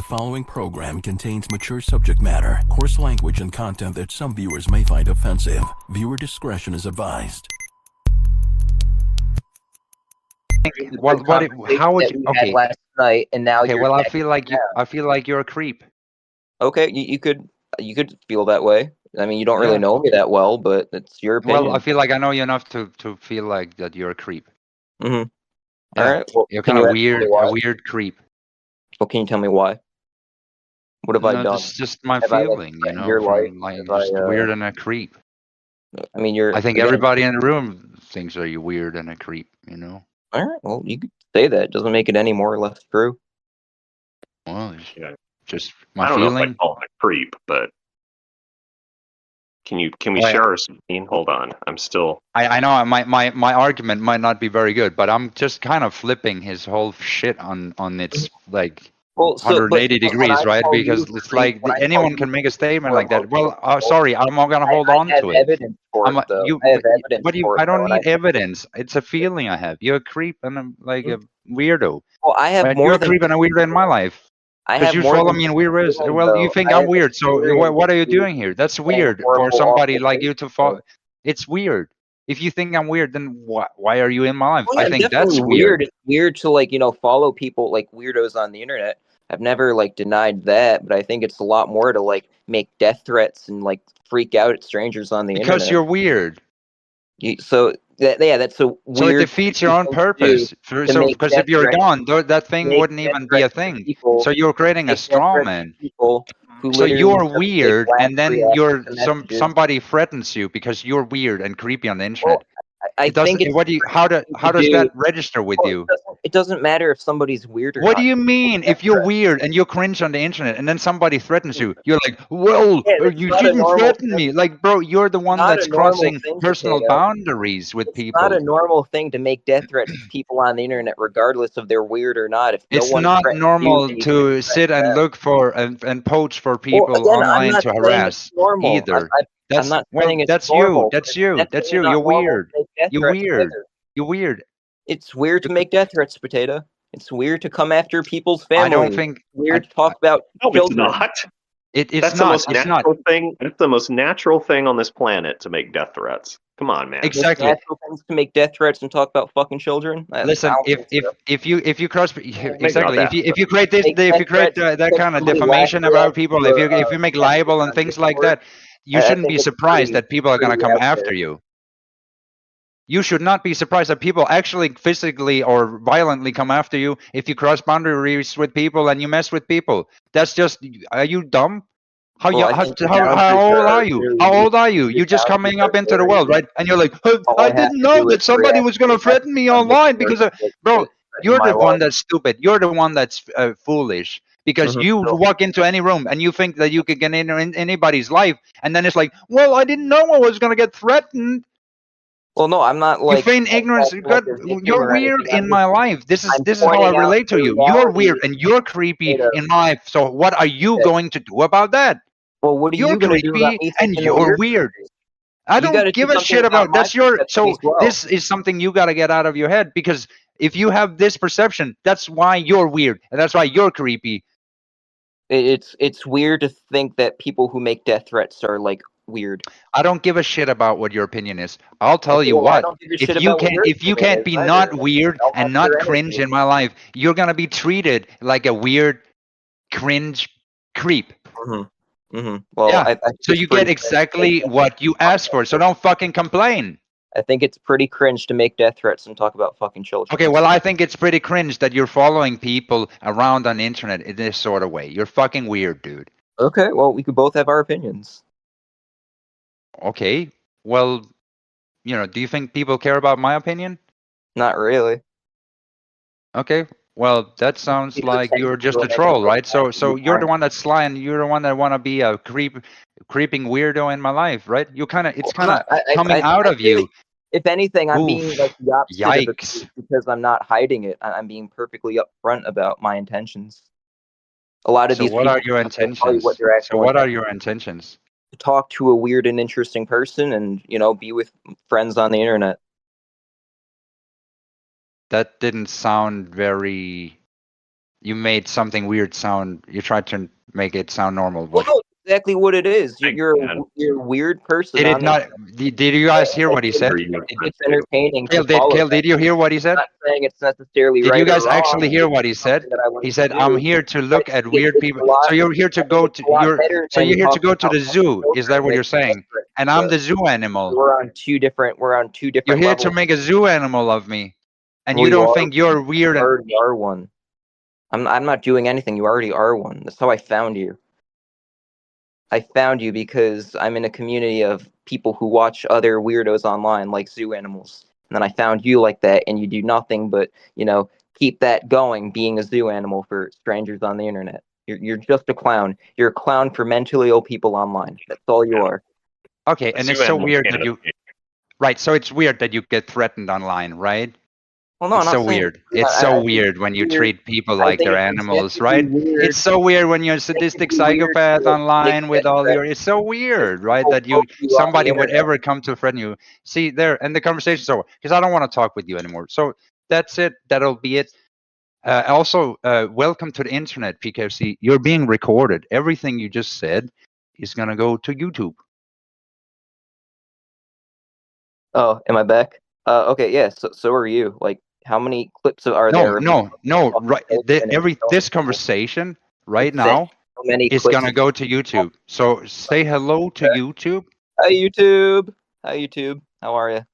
following program contains mature subject matter, coarse language, and content that some viewers may find offensive. Viewer discretion is advised. How would you? Okay. Last night, and now Okay. you're Well, I feel like you're a creep. okay. You could feel that way. I mean, you don't really know me that well, but it's your opinion. Well, I feel like I know you enough to feel like that you're a creep. Mm-hmm. Yeah. All right. Well, you're kind of weird, a weird creep. Well, can you tell me why? What have I done? It's just my Have feeling, your life? just weird and a creep. I mean, I think everybody in the room thinks that you're weird and a creep. All right. Well, you could say that. It doesn't make it any more or less true. Well, just my feeling. I don't know if I feeling. call him a creep, but can we share our screen? Hold on, I'm still. I know my argument might not be very good, but I'm just kind of flipping his whole shit on its like 180 degrees, right? Because it's like anyone can make a statement like that. Well, sorry, I'm not gonna hold on to it. I don't need evidence. It's a feeling I have. You're a creep and I'm like a weirdo. Well, I have more. You're a creep and a weirdo in my life. Because you follow me in weird ways. Well, you think I'm weird, so what are you doing here? That's weird for somebody like you to follow. It's weird. If you think I'm weird, then why are you in my life? Well, I think that's weird. It's weird to follow people like weirdos on the internet. I've never denied that, but I think it's a lot more to make death threats and freak out at strangers on the internet. Because you're weird. That's so weird. So it defeats your own purpose. Because if you're gone, that thing wouldn't even be a thing. So you're creating a straw man. So you're weird, and then somebody threatens you because you're weird and creepy on the internet. How does that register with you? It doesn't matter if somebody's weird or not. What do you mean? If you're weird and you're cringe on the internet and then somebody threatens you, you're like, well, you shouldn't threaten me. Like, bro, you're the one that's crossing personal boundaries with people. It's not a normal thing to make death threats to people on the internet, regardless if they're weird or not. It's not normal to sit and look for and poach for people online to harass either. That's you. That's you. You're weird. You're weird. You're weird. It's weird to make death threats, Potato. It's weird to come after people's family. I don't think weird to talk about children. It's not. That's the most natural thing. It's the most natural thing on this planet to make death threats. Come on, man. Exactly. Natural things to make death threats and talk about fucking children. Listen, if you cross exactly if you create that kind of defamation about people, if you make libel and things like that, you shouldn't be surprised that people are going to come after you. You should not be surprised that people actually physically or violently come after you if you cross boundaries with people and you mess with people. That's just, are you dumb? How old are you? How old are you? You're just coming up into the world, right? And you're like, I didn't know that somebody was going to threaten me online because bro, you're the one that's stupid. You're the one that's foolish. Because you walk into any room and you think that you can get in anybody's life, and then it's like, well, I didn't know I was going to get threatened. Well, no, I'm not You feign ignorance. You're weird in my life. This is how I relate to you. You're weird and you're creepy in my life. So what are you going to do about that? Well, what are you going to do about me and you're weird. I don't give a shit about that's your. So this is something you got to get out of your head, because if you have this perception, that's why you're weird and that's why you're creepy. It's weird to think that people who make death threats are weird. I don't give a shit about what your opinion is. I'll tell you what. If you can't be not weird and not cringe in my life, you're gonna be treated like a weird, cringe creep. Well, yeah. So you get exactly what you asked for. So don't fucking complain. I think it's pretty cringe to make death threats and talk about fucking children. Okay, well, I think it's pretty cringe that you're following people around on the internet in this sort of way. You're fucking weird, dude. Okay, well, we could both have our opinions. Okay, well, do you think people care about my opinion? Not really. Okay, well, that sounds like you're just a troll, right? So you're the one that's sly, and you're the one that want to be a creeping weirdo in my life, right? It's kind of coming out of you. If anything, I'm being the opposite. Yikes! Because I'm not hiding it. I'm being perfectly upfront about my intentions. A lot of these. What are your intentions? What are your intentions? To talk to a weird and interesting person, and be with friends on the internet. That didn't sound very You made something weird sound. You tried to make it sound normal. Well, no, exactly what it is. You're a weird person. Did it not? Did you guys hear what he said? It's entertaining. Kale, did you hear what he said? I'm not saying it's necessarily Did right you guys or wrong. actually hear what he said? He said, "I'm here to look at weird people." So you're here to go to you're here to go to the zoo. Is that what you're saying? And I'm the zoo animal. We're on two different You're here levels. to make a zoo animal of me, and you don't think you're weird. You already are one. I'm not doing anything. You already are one. That's how I found you. I found you because I'm in a community of people who watch other weirdos online, like zoo animals. And then I found you like that, and you do nothing but, keep that going, being a zoo animal for strangers on the internet. You're just a clown. You're a clown for mentally ill people online. That's all you are. Okay, and it's so weird that you... Right, so it's weird that you get threatened online, right? Well, no, it's so weird. It's so weird when you treat people like they're animals, right? It's so weird when you're a sadistic psychopath online with all your... It's so weird, right? That somebody would ever come to threaten you. See, there, and the conversation's over. Because I don't want to talk with you anymore. So that's it. That'll be it. Also, welcome to the internet, PKC. You're being recorded. Everything you just said is going to go to YouTube. Oh, am I back? Okay, yeah, so are you. Like, how many clips are there? No, right. This conversation right now is going to go to YouTube. So say hello to YouTube. Hi, YouTube. Hi, YouTube. How are you?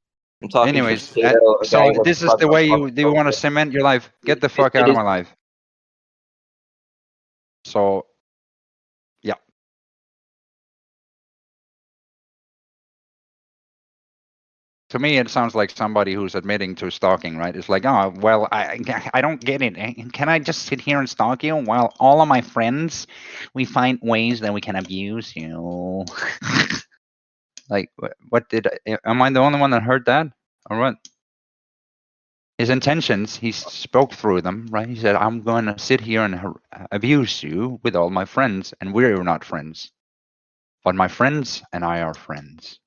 I'm talking. Anyways, so this is the way you want to cement your life. Get the fuck out of my life. So, yeah. To me, it sounds like somebody who's admitting to stalking, right? It's like, oh, well, I don't get it. Can I just sit here and stalk you while all of my friends, we find ways that we can abuse you? Like, what did am I the only one that heard that? Or what? His intentions, he spoke through them, right? He said, I'm going to sit here and abuse you with all my friends, and we're not friends. But my friends and I are friends.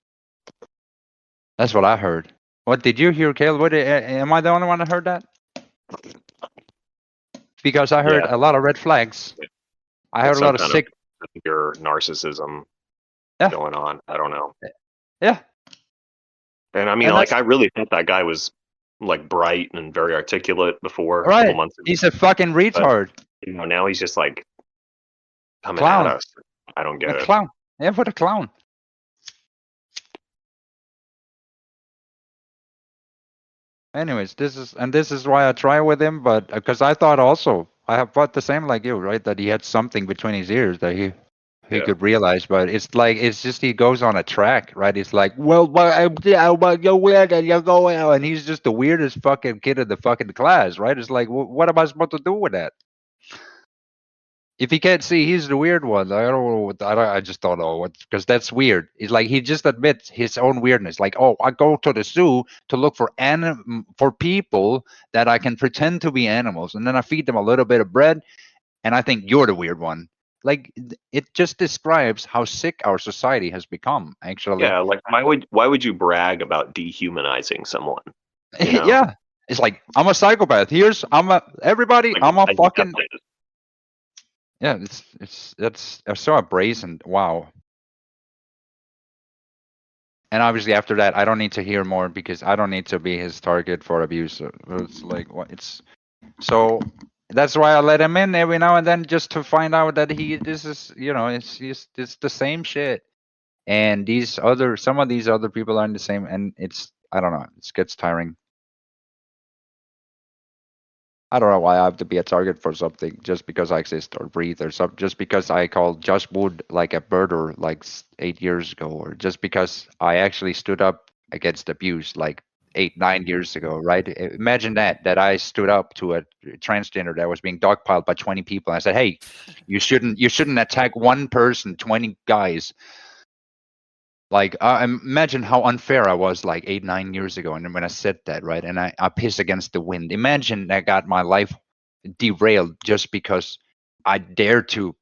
That's what I heard. What did you hear, Kale? Am I the only one that heard that? Because I heard a lot of red flags. I heard a lot of sick... Your narcissism going on. I don't know. Yeah. And I mean, like, I really thought that guy was like bright and very articulate before a couple months ago. He's a fucking retard. But, now he's just like coming at us. I don't get it. Clown. Yeah, what a clown. Anyways, this is why I try with him, but because I thought also I have thought the same like you, right? That he had something between his ears that he could realize, but it's just he goes on a track, right? It's like, well, you're weird and you're going, and he's just the weirdest fucking kid in the fucking class, right? It's like, what am I supposed to do with that? If he can't see, he's the weird one. I don't know. I just don't know what, because that's weird. It's like he just admits his own weirdness. Like, oh, I go to the zoo to look for people that I can pretend to be animals, and then I feed them a little bit of bread, and I think you're the weird one. Like, it just describes how sick our society has become. Actually, yeah. Like, why would you brag about dehumanizing someone? Yeah, it's like, I'm a psychopath. I'm a fucking. Yeah, it's so brazen. Wow. And obviously after that, I don't need to hear more because I don't need to be his target for abuse. It's like, what? It's so that's why I let him in every now and then, just to find out that this is, it's the same shit. And some of these other people aren't the same, and I don't know, it gets tiring. I don't know why I have to be a target for something just because I exist or breathe, or just because I called Josh Wood like a birder like 8 years ago, or just because I actually stood up against abuse like 8-9 years ago, right? Imagine that I stood up to a transgender that was being dogpiled by 20 people, and I said, hey, you shouldn't attack one person, 20 guys. Like, imagine how unfair I was like 8-9 years ago, and then when I said that, right, and I pissed against the wind. Imagine I got my life derailed just because I dared to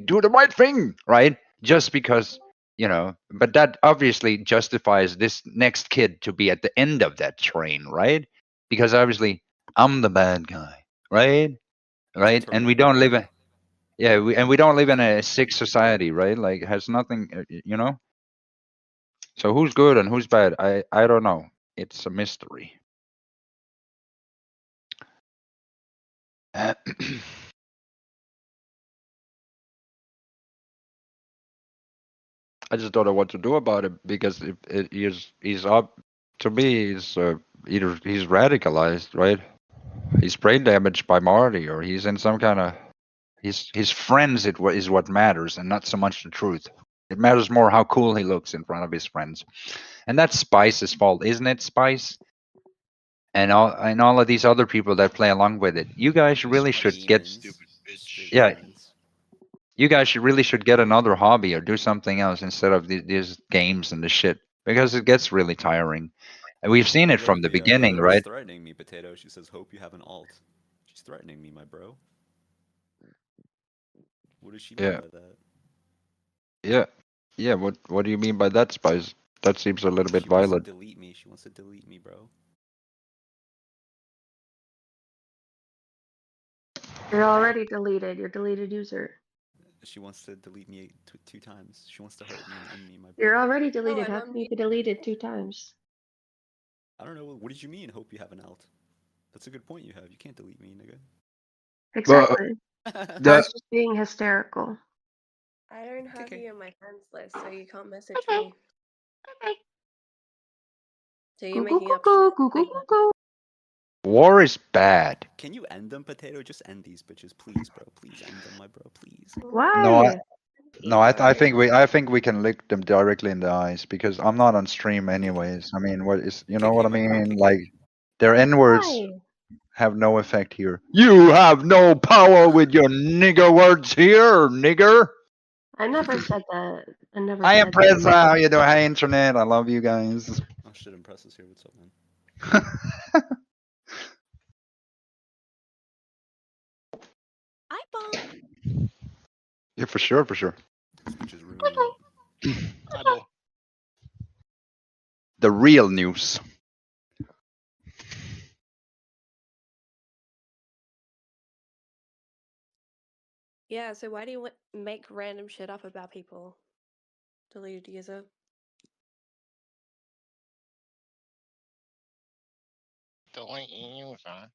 do the right thing, right? Just because, but that obviously justifies this next kid to be at the end of that train, right? Because obviously I'm the bad guy, right? right? And we don't live in we don't live in a sick society, right? Like it has nothing, you know. So who's good and who's bad? I don't know. It's a mystery. I just don't know what to do about it because he's up to me. He's either he's radicalized, right? He's brain damaged by Marty, or he's in some kind of his friends. Is what matters, and not so much the truth. It matters more how cool he looks in front of his friends, and that's Spice's fault, isn't it, Spice? And all of these other people that play along with it. You guys really should get. Yeah, you guys really should get another hobby or do something else instead of these games and the shit, because it gets really tiring. And we've seen it from the beginning, right? She's threatening me, Potato. She says, "Hope you have an alt." She's threatening me, my bro. What does she mean by that? Yeah. What do you mean by that, Spice? That seems a little bit violent. She wants to delete me. She wants to delete me, bro. You're already deleted. You're deleted user. She wants to delete me two times. She wants to hurt me and end me, my bro. You're already deleted. How can you be deleted 2 times? I don't know. What did you mean? Hope you have an alt. That's a good point you have. You can't delete me, nigga. Exactly. That's just being hysterical. I don't have you on my friends list, so you can't message me. Okay. So you're making up shit. War is bad. Can you end them, Potato? Just end these bitches, please, bro. Please end them, my bro. Please. Why? I think we can look them directly in the eyes because I'm not on stream anyways. I mean, what is you know what I mean? Like their N-words have no effect here. You have no power with your nigger words here, nigger. I never said that. I am Press. How you doing? Hi, internet. I love you guys. Oh shit, Impress is here. What's up, man? I bomb. Yeah, for sure. The real news. Yeah, so why do you make random shit up about people? Deleted user. Deleted user.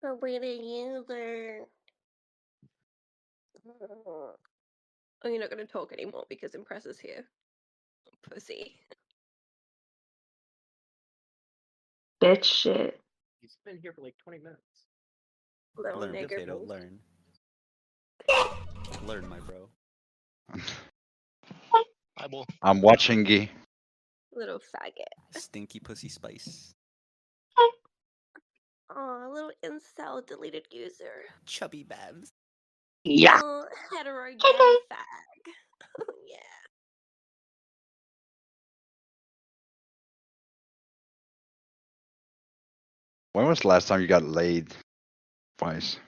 Deleted user. Oh, you're not gonna talk anymore because Impress is here. Pussy. Bitch shit. He's been here for like 20 minutes. Little Learn, nigger. Potato, learn. Learn, my bro. I'm watching Gee. Little faggot. Stinky pussy Spice. Aw, little incel deleted user. Chubby Babs. Yeah. Oh, hetero gay fag. Yeah. When was the last time you got laid? Twice.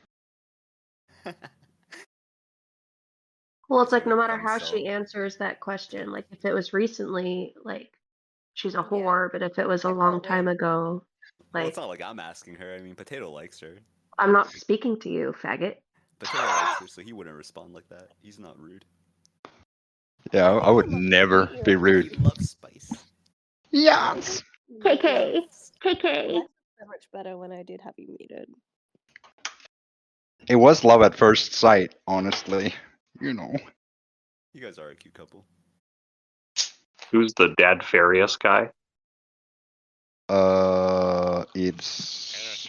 Well, it's like no matter how she answers that question, like if it was recently, like she's a whore, but if it was a long time ago, Well, like it's not like I'm asking her. I mean, Potato likes her. I'm not speaking to you, faggot. Potato likes her, so he wouldn't respond like that. He's not rude. Yeah, I would never be rude. He loves Spice. Yes. KK. So much better when I did have you muted. It was love at first sight, honestly. You know. You guys are a cute couple. Who's the Dad Farius guy? It's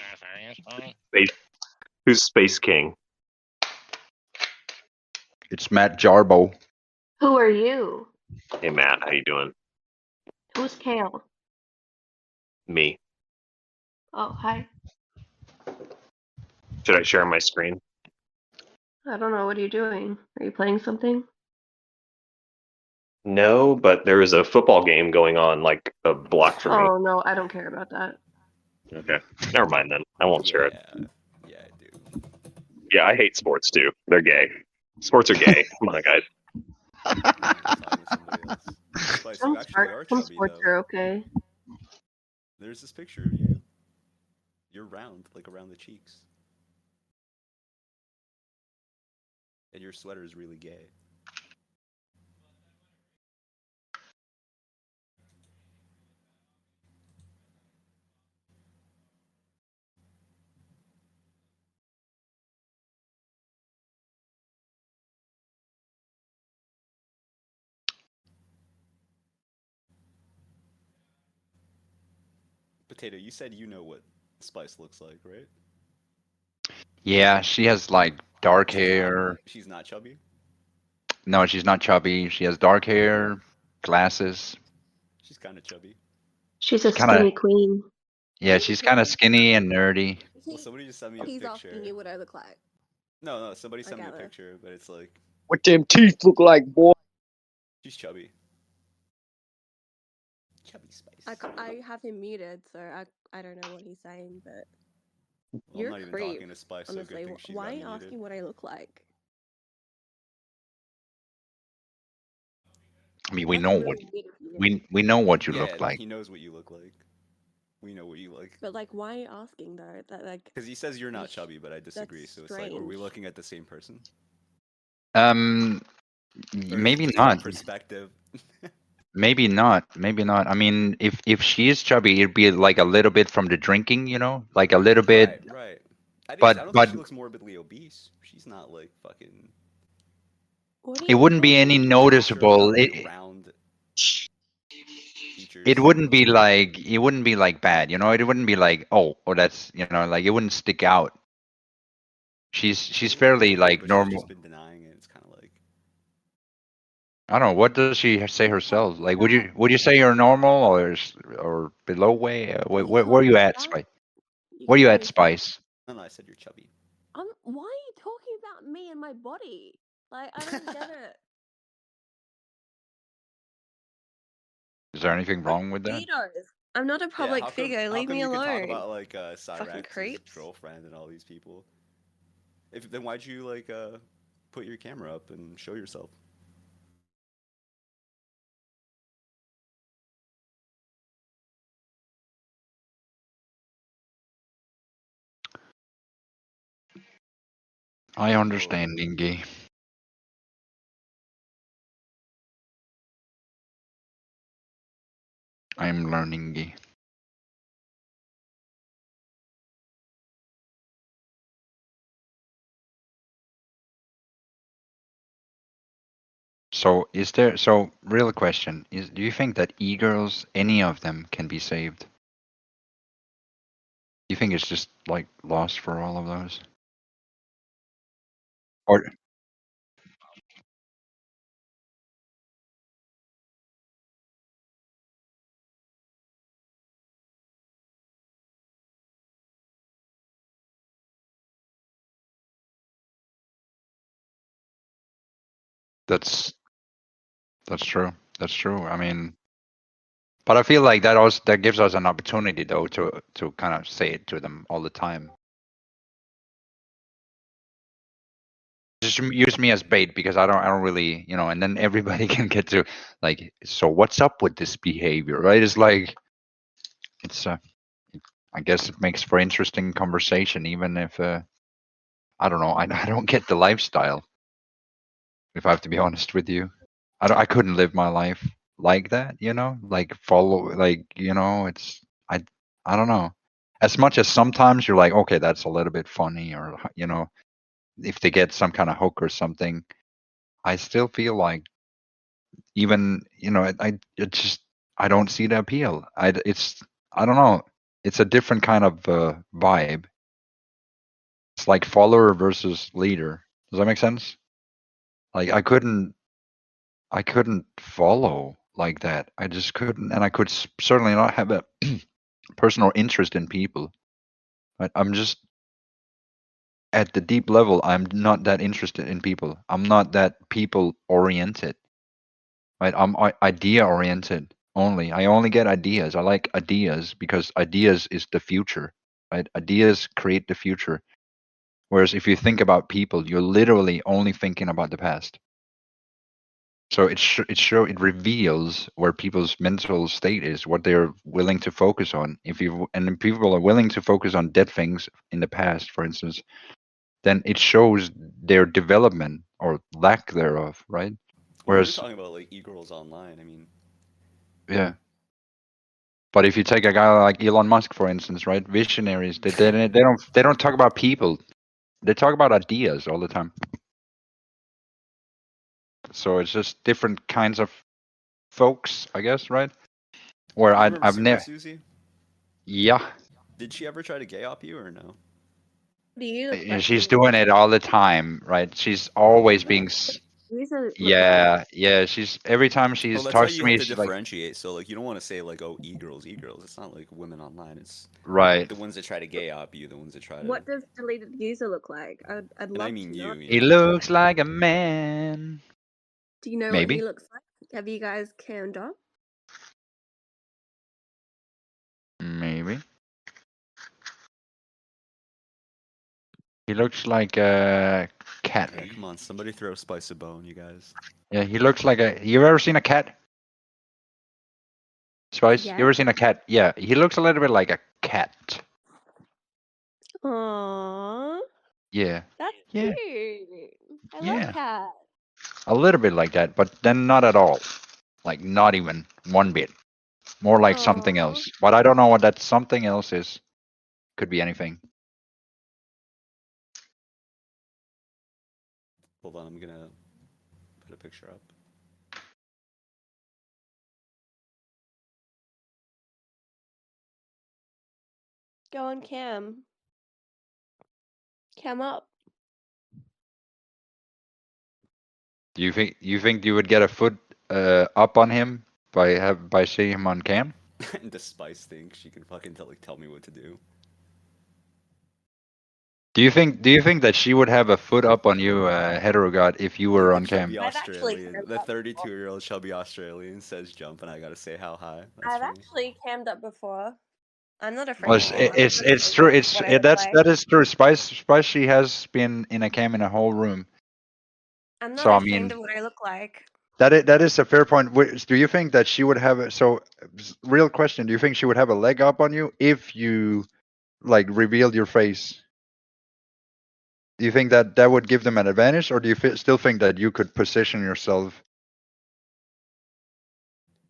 Who's Space King? It's Matt Jarbo. Who are you? Hey Matt, how you doing? Who's Kale? Me. Oh, hi. Should I share my screen? I don't know. What are you doing? Are you playing something? No, but there is a football game going on like a block from me. Oh, no. I don't care about that. Okay. Never mind then. I won't share it. Yeah, I do. Yeah, I hate sports too. They're gay. Sports are gay. Come on, guys. Spice, Some you actually are chubby, sports though. are okay. There's this picture of you. You're round, like around the cheeks. And your sweater is really gay. Potato, you said you know what Spice looks like, right? Yeah, she has like dark hair. She's not chubby? No, she's not chubby. She has dark hair, glasses. She's kind of chubby. She's a Kinda- skinny queen. Yeah, she's kind of skinny and nerdy. Well, somebody just sent me a He's picture. asking you what I look like. No, somebody sent me a gather. picture, but it's like What them teeth look like, boy? she's chubby. Chubby Spice. I have him muted, so I don't know what he's saying, but Well, you're I'm not a even creep. talking to Spice, so Honestly, good thing she's why are got you me muted. asking what I look like? I mean, we That's know really what weird of you. we know what you Yeah, look like. he knows what you look like. We know what you like. But like, why are you asking though? That like, Because he says you're not That's- chubby, but I disagree. that's So it's like, are we strange. looking at the same person? Maybe Or is it just not. Perspective. Maybe not. Maybe not. I mean, if she is chubby, it'd be like a little bit from the drinking, you know, like a little bit. Right. I But- don't but- think she looks morbidly obese. She's not like fucking. what are It you wouldn't be talking any about? noticeable. Like, round features. It wouldn't be like bad, you know. It wouldn't be like that's like it wouldn't stick out. She's fairly like But normal. she's just been denying it. It's kind of like. I don't know. What does she say herself? Like, would you say you're normal or below weight? Where are you at, Spice? Where are you at, Spice? No, I said you're chubby. Why are you talking about me and my body? Like, I don't get it. Is there anything wrong with that? Weirdos. I'm not a public how come, figure. how Leave come me you alone. can talk about like Cyrax's creeps. girlfriend and all these people? Then why'd you like put your camera up and show yourself? I understand, Ingy. I'm learning. Ingy. So real question is, do you think that e-girls, any of them, can be saved? You think it's just like lost for all of those? Or that's true. That's true. I mean, but I feel like that gives us an opportunity though to kind of say it to them all the time. Just use me as bait because I don't really, and then everybody can get to like, so what's up with this behavior, right? It's like, I guess it makes for interesting conversation, even if I don't know, I don't get the lifestyle. If I have to be honest with you, I couldn't live my life like that, like follow, like it's I don't know. As much as sometimes you're like, okay, that's a little bit funny, or if they get some kind of hook or something, I still feel like even it just I don't see the appeal. I don't know. It's a different kind of vibe. It's like follower versus leader. Does that make sense? Like I couldn't follow like that. I just couldn't, and I could certainly not have a personal interest in people. I'm just at the deep level. I'm not that interested in people. I'm not that people oriented. Right? I'm idea oriented only. I only get ideas. I like ideas because ideas is the future. Right? Ideas create the future. Whereas if you think about people, you're literally only thinking about the past. So it reveals where people's mental state is, what they're willing to focus on. If people are willing to focus on dead things in the past, for instance, then it shows their development or lack thereof, right? Well, we're Whereas, talking about like e-girls online. I mean, yeah. But if you take a guy like Elon Musk, for instance, right? Visionaries, they don't talk about people. They talk about ideas all the time. So it's just different kinds of folks, I guess, right? Where you remember I've never. Susie? Yeah. Did she ever try to gay up you or no? Do you look like She's you? doing it all the time, right? She's always No. being. These look like. Yeah. She's every time she Well, that's how talks to you have me, to she's like, differentiate. So like, you don't want to say like, oh, e-girls. It's not like women online. It's right. the ones that try to gay up you, the ones that try to. What does deleted user look like? I'd And love I mean to know. you He know. looks like a man. Do you know what Maybe. he looks like? Have you guys cammed up? Maybe. He looks like a cat. Yeah, come on, somebody throw Spice a bone, you guys. Yeah, he looks like a. You ever seen a cat? Spice, Yeah. you ever seen a cat? Yeah, he looks a little bit like a cat. Aww. Yeah. That's Yeah. cute. I Yeah. love cats. A little bit like that, but then not at all. Like not even one bit. More like something Aw. else. But I don't know what that something else is. Could be anything. Hold on, I'm gonna put a picture up. Go on cam. Cam up. Do you think you would get a foot up on him by seeing him on cam? And the Spice thinks she can fucking tell me what to do. Do you think that she would have a foot up on you, hetero god, if you were on The cam? chubby I've actually Australian, cammed the up 32-year-old chubby Australian says jump, and I gotta say how high. That's I've funny. actually cammed up before. I'm not afraid Well, to cam up. it's true. What I look like. That is true. Spice she has been in a cam in a whole room. I'm not So I ashamed mean, of what I look like. that is a fair point. Do you think that she would have real question? Do you think she would have a leg up on you if you like revealed your face? Do you think that would give them an advantage, or do you still think that you could position yourself?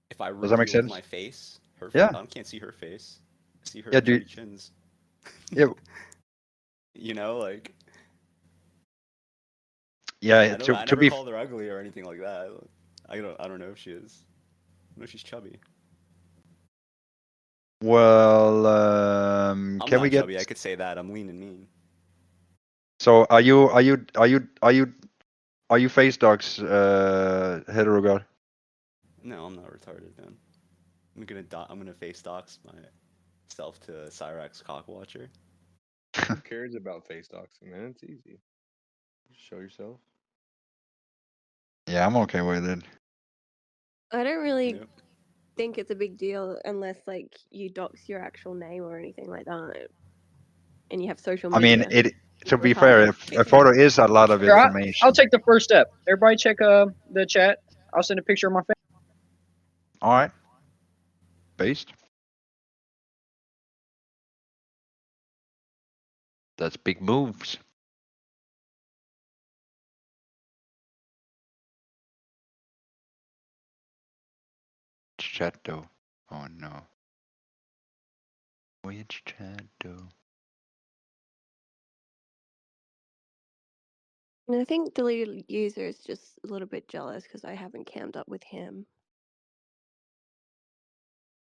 If I Does that make revealed sense? my face, her Yeah. I can't see her face. I see her Yeah, chubby chins. Yeah. You know, like. Yeah. I To never be called her ugly or anything like that. I don't know if she is. I know she's chubby. well, I'm can not we get? chubby. I could say that. I'm lean and mean. So are you face dogs, hetero god? No, I'm not retarded, man. I'm gonna face dox myself to Cyrax Cockwatcher. Who cares about face doxing, man? It's easy. Show yourself. Yeah, I'm okay with it. I don't really Yep. think it's a big deal unless like you dox your actual name or anything like that, and you have social I media. mean, to be With fair, half- a photo is a lot of Sure, information. I'll take the first step. Everybody check the chat. I'll send a picture of my face. All right. Based. That's big moves. Chat though. Oh no. Which chat though? And I think deleted user is just a little bit jealous because I haven't cammed up with him.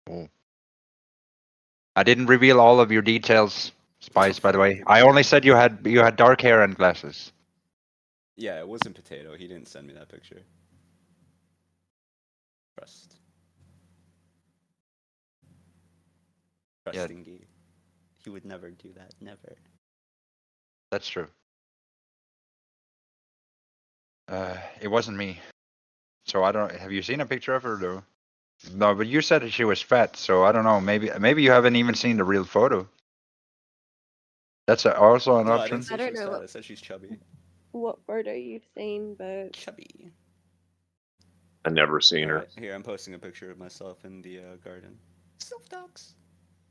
Oh. I didn't reveal all of your details, Spice. By the way, I only said you had dark hair and glasses. Yeah, it wasn't Potato. He didn't send me that picture. Trust. Yeah. Trusting he would never do that. Never. That's true. It wasn't me. So I don't. Have you seen a picture of her though? No, but you said she was fat, so I don't know. Maybe you haven't even seen the real photo. That's also an No, I option. didn't say I don't she was know fat. what- I said she's chubby. What photo you've seen, but Chubby. I've never seen her. Alright, here, I'm posting a picture of myself in the garden. Self-docs.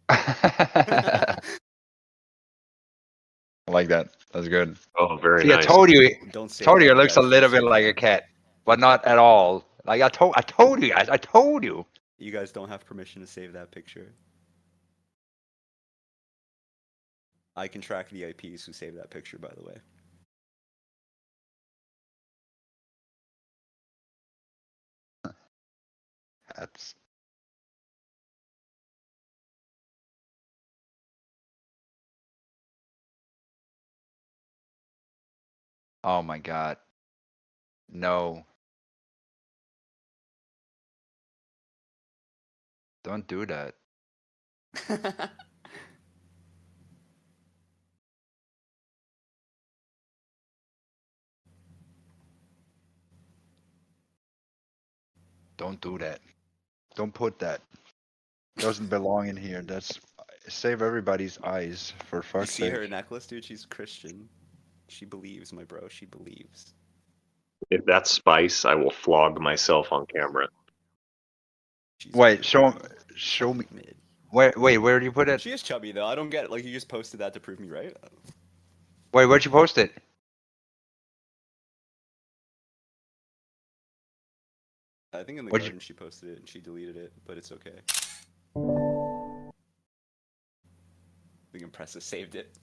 I like that. That's good. Oh, very See, I nice. told you. Don't save Told that, you it you looks a guys. little Don't bit save like that. a cat, but not at all. Like I told you guys. I told you. You guys don't have permission to save that picture. I can track the IPs who saved that picture, by the way. That's. Oh my God. No. Don't do that. Don't do that. Don't put that. Doesn't belong in here. That's save everybody's eyes for You fuck's see sake. her necklace, dude? She's Christian. She believes, my bro. She believes. If that's spice, I will flog myself on camera. She's Wait, mid. show me. Mid. Wait, where do you put it? She is chubby though. I don't get it. Like you just posted that to prove me right. Wait, where'd you post it? I think in the What'd garden she posted it and she deleted it, but it's okay. The Impressa saved it.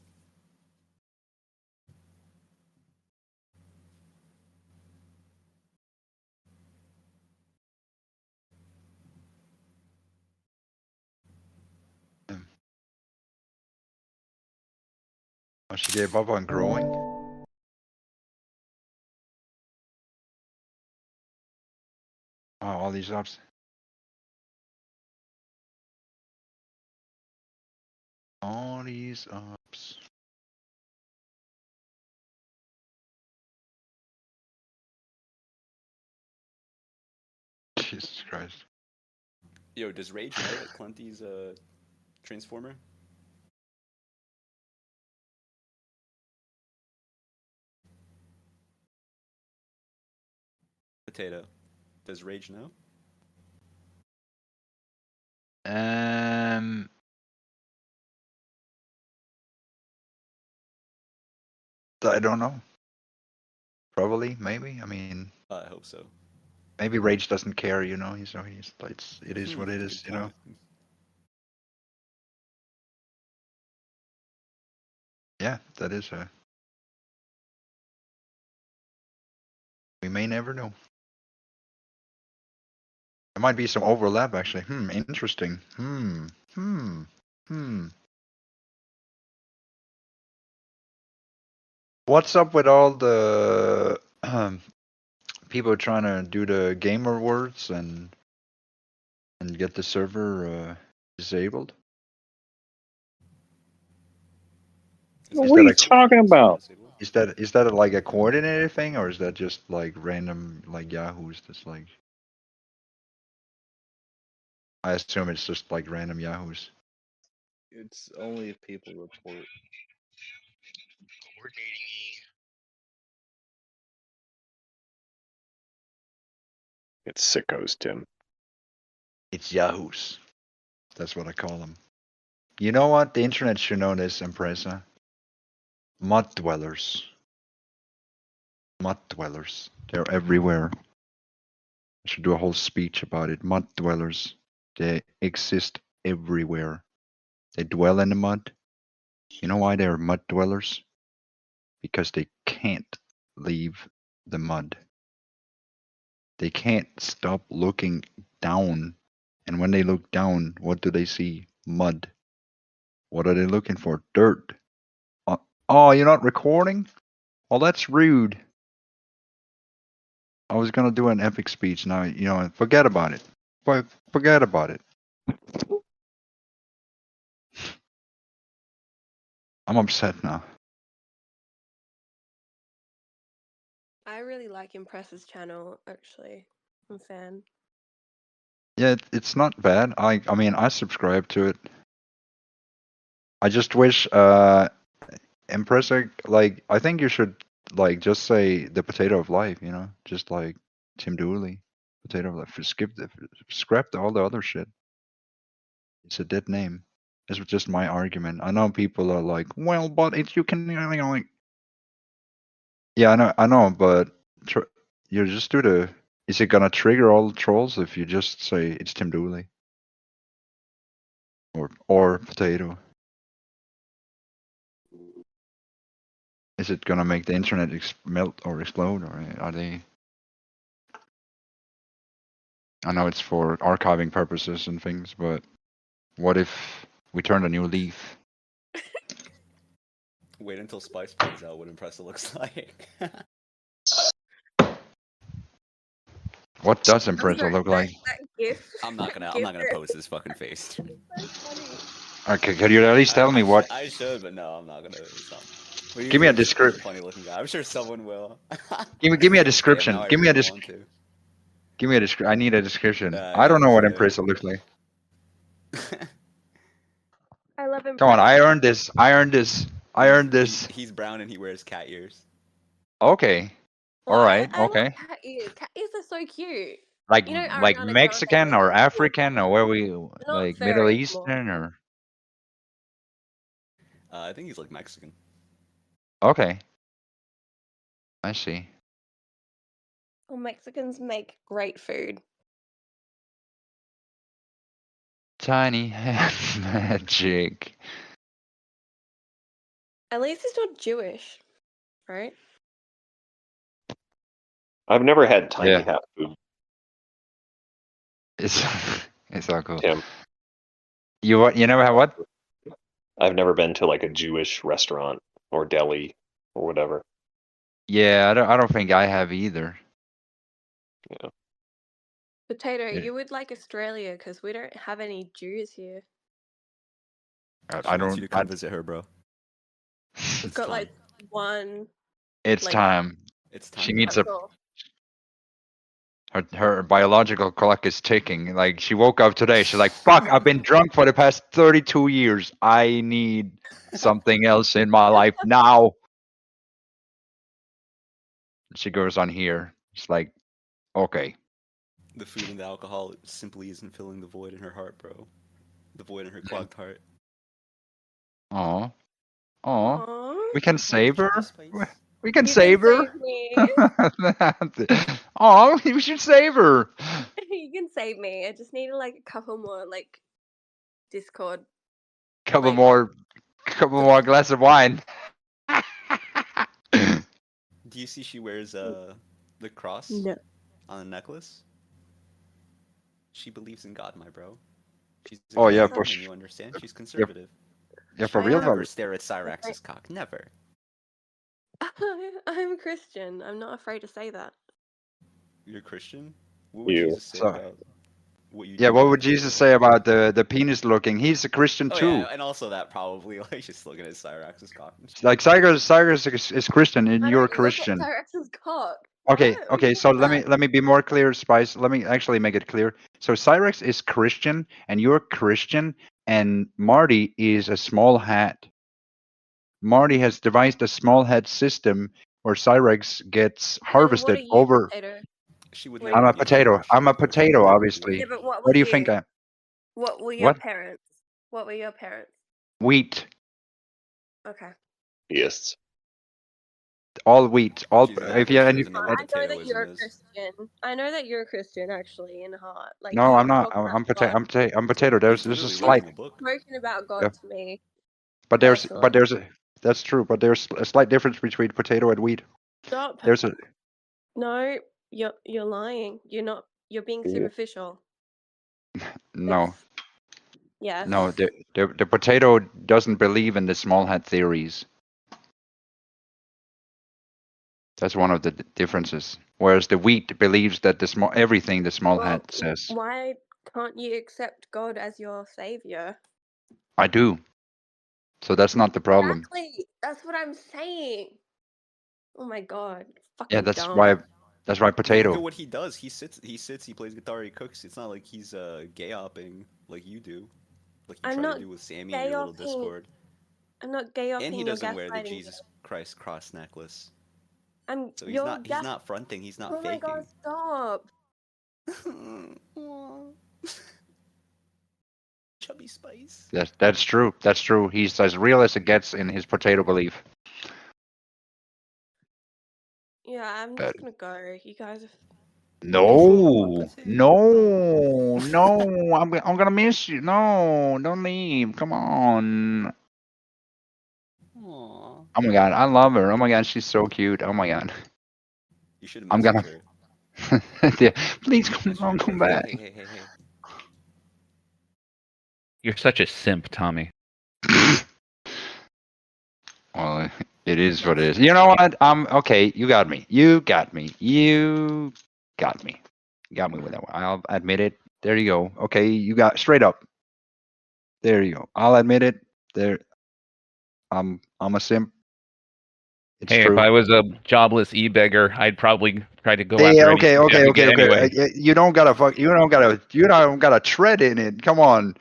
Oh, she gave up on growing? Oh, all these ups. All these ups. Jesus Christ. Yo, does Rage know that Clenty's a transformer? Potato. Does Rage know? I don't know. Probably, maybe. I mean, I hope so. maybe Rage doesn't care, you know. It is what it is, Good you know. point. Yeah, that is a. We may never know. There might be some overlap, actually. Interesting. What's up with all the people trying to do the gamer words and get the server disabled? What are you talking about? Is that like a coordinated thing, or is that just like random like Yahoos? That's like. I assume it's just like random Yahoos. It's only if people report. It's sickos, Tim. It's Yahoos. That's what I call them. You know what? The internet should know this, Impreza. Mud dwellers. Mud dwellers. They're everywhere. I should do a whole speech about it. Mud dwellers. They exist everywhere. They dwell in the mud. You know why they're mud dwellers? Because they can't leave the mud. They can't stop looking down. And when they look down, what do they see? Mud. What are they looking for? Dirt. Oh, you're not recording? Well, that's rude. I was gonna do an epic speech. Now, you know, forget about it. Forget about it. I'm upset now. I really like Impressa's channel, actually. I'm a fan. Yeah, it's not bad. I mean, I subscribe to it. I just wish, Impressa, like, I think you should, like, just say the potato of life, you know? Just like Tim Dooley. Potato. Scrap all the other shit. It's a dead name. This was just my argument. I know people are like, well, but you can like. Yeah, I know, but you just do the. Is it gonna trigger all the trolls if you just say it's Tim Dooley? Or potato? Is it gonna make the internet melt or explode, or are they? I know it's for archiving purposes and things, but what if we turn a new leaf? Wait until Spice finds out what Impressa looks like. What does Impressa look like? That GIF. I'm not gonna post his fucking face. Okay, could you at least tell me what? I should, but no, I'm not gonna. Give me a description. Funny looking guy. I'm sure someone will. Give me a description. Okay, Give me a description. Give me a description. I need a description. I don't know what Impressa looks like. I love him. Come on, I earned this. I earned this. I earned this. He's brown and he wears cat ears. Okay. All right. I Okay. love cat ears. Cat ears are so cute. Like You know, like Ariana Mexican Grande or wears African or where we like fur Middle anymore. Eastern or. I think he's like Mexican. Okay. I see. Well, Mexicans make great food. Tiny hand magic. At least he's not Jewish, right? I've never had tiny Yeah. hat food. It's all cool. Tim. You never had what? I've never been to like a Jewish restaurant or deli or whatever. Yeah, I don't think I have either. Yeah. Potato, Yeah. you would like Australia because we don't have any Jews here. I wants you to come don't. visit her, bro. We've got like one. It's like, time. It's time. She needs That's all. her biological clock is ticking. Like she woke up today. She's like, "Fuck! I've been drunk for the past 32 years. I need something else in my life now." She goes on here. It's like, okay. The food and the alcohol simply isn't filling the void in her heart, bro. The void in her clogged heart. Aw. Aw. We can save her. We can You save her. save me. Oh, we should save her. You can save me. I just need like a couple more like Discord. Couple Like- more glass of wine. Do you see she wears the cross No. on a necklace? She believes in God, my bro. She's a Oh, yeah, Christian for woman, sure. you understand? She's conservative. Yeah, for I real. am. Never stare at Cyrax's cock. Never. I'm Christian. I'm not afraid to say that. You're Christian? What would You. Jesus say So- about what you Yeah, do what with would the Jesus potato? say about the penis looking? He's a Christian Oh, too. yeah, and also that probably, like, just looking at Cyrax's cock. Like Cyrus is Christian and I you're don't Christian. Look at Cyrex's cock. Okay, Why? okay, so let me be more clear, Spice. Let me actually make it clear. So Cyrex is Christian and you're Christian and Marty is a small hat. Marty has devised a small hat system where Cyrex gets harvested And what are you, over. Potato? She would I'm never I'm a give you potato. more I'm a shit, bro. She potato, would never do obviously. Yeah, that. but what What do you was think? What were your What? parents? What were your parents? Wheat. Okay. Yes. All wheat. All She's if you and doesn't know what I know that potatoism you're a is. Christian. I know that you're a Christian, actually, in heart. Like no, you I'm not. talk about I'm potato. God. I'm potato. There's He's a literally slight, reading a book. Spoken about God Yeah. to me. but personally. there's a that's true. But there's a slight difference between potato and wheat. Stop. There's a No, you're lying. You're being Yeah. superficial. no. It's- Yes. No, the potato doesn't believe in the small hat theories. That's one of the differences. Whereas the wheat believes that everything the small Well, hat says. why can't you accept God as your savior? I do. So that's not the problem. Exactly. That's what I'm saying. Oh my God. Fucking Yeah, that's dumb. why Look at potato. what he does. He sits, he plays guitar, he cooks. It's not like he's gay-opping like you do. Like you I'm try not to do with Sammy in your little gay-opping. Discord. I'm not gay off And he your doesn't wear the gaslighting Jesus me. Christ cross necklace. I'm So he's you're not gas- fronting, he's not Oh my faking. God, stop. Chubby Spice. That's true. That's true. He's as real as it gets in his potato belief. Yeah, I'm just gonna go. You guys have... No, no, no. I'm gonna miss you. No, don't leave. Come on. Aww. Oh my god, I love her. Oh my god, she's so cute. Oh my god. You should have I'm gonna. her. Yeah, please come back. Hey. You're such a simp, Tommy. Well, it is what it is. You know what? Okay. You got me. You got me. You got me. You got me with that one. I'll admit it. There you go. Okay, you got straight up. There you go. I'll admit it. There. I'm a simp. It's hey, true. if I was a jobless e-beggar, I'd probably try to go Hey, after okay. Anyway. You don't gotta tread in it. Come on.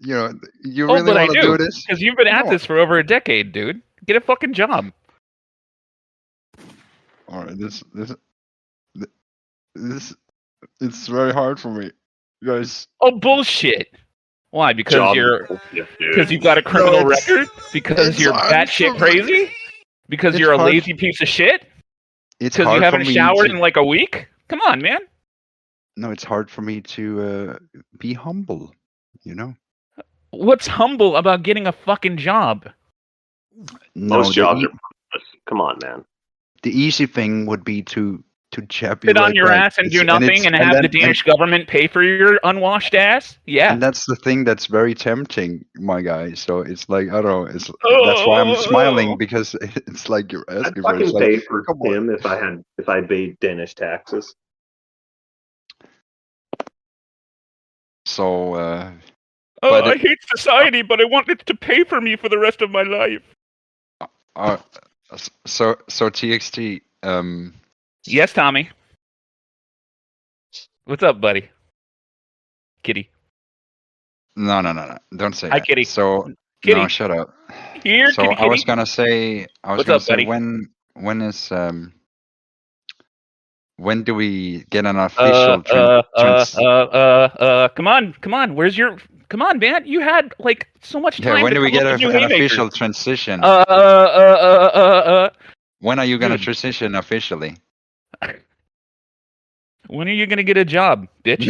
You know, you really want to do this? Because you've been at this for over a decade, dude. Get a fucking job. All right, this it's very hard for me, guys. Oh, bullshit. Why? Because you've got a criminal record? Because you're batshit crazy? Because you're a lazy piece of shit? Because you haven't showered in like a week? Come on, man. No, it's hard for me to be humble, you know? What's humble about getting a fucking job? Most jobs are pointless. Come on, man. The easy thing would be to jab you sit on right your back. ass and do nothing and have then, the Danish government pay for your unwashed ass? Yeah. And that's the thing that's very tempting, my guy. So it's like, I don't know, that's why I'm smiling, because it's like you're asking for it. I'd fucking pay for him if I paid Danish taxes. So I hate society, but I want it to pay for me for the rest of my life. So TXT, yes, Tommy. What's up, buddy? Kitty. No. Don't say Hi, that. Kitty. So Kitty. No, shut up. Here, so kitty, I was kitty. gonna say, What's up, buddy? when is when do we get an official come on. Where's your? Come on, man. You had like so much time. Yeah, when do we get an haymakers. official transition? When are you gonna transition officially? When are you gonna get a job, bitch?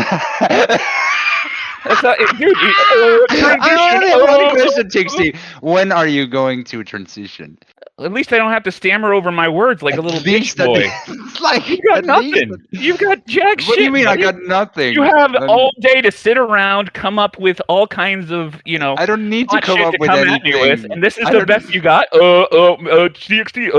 That's not, dude. I only have one question, TXT. When are you going to transition? At least I don't have to stammer over my words like a little bitch boy. It's like you got nothing. You've got jack shit. What do you mean? Buddy. I got nothing. You have all day to sit around, come up with all kinds of, I don't need to come up with anything. And this is the best you got. TXT.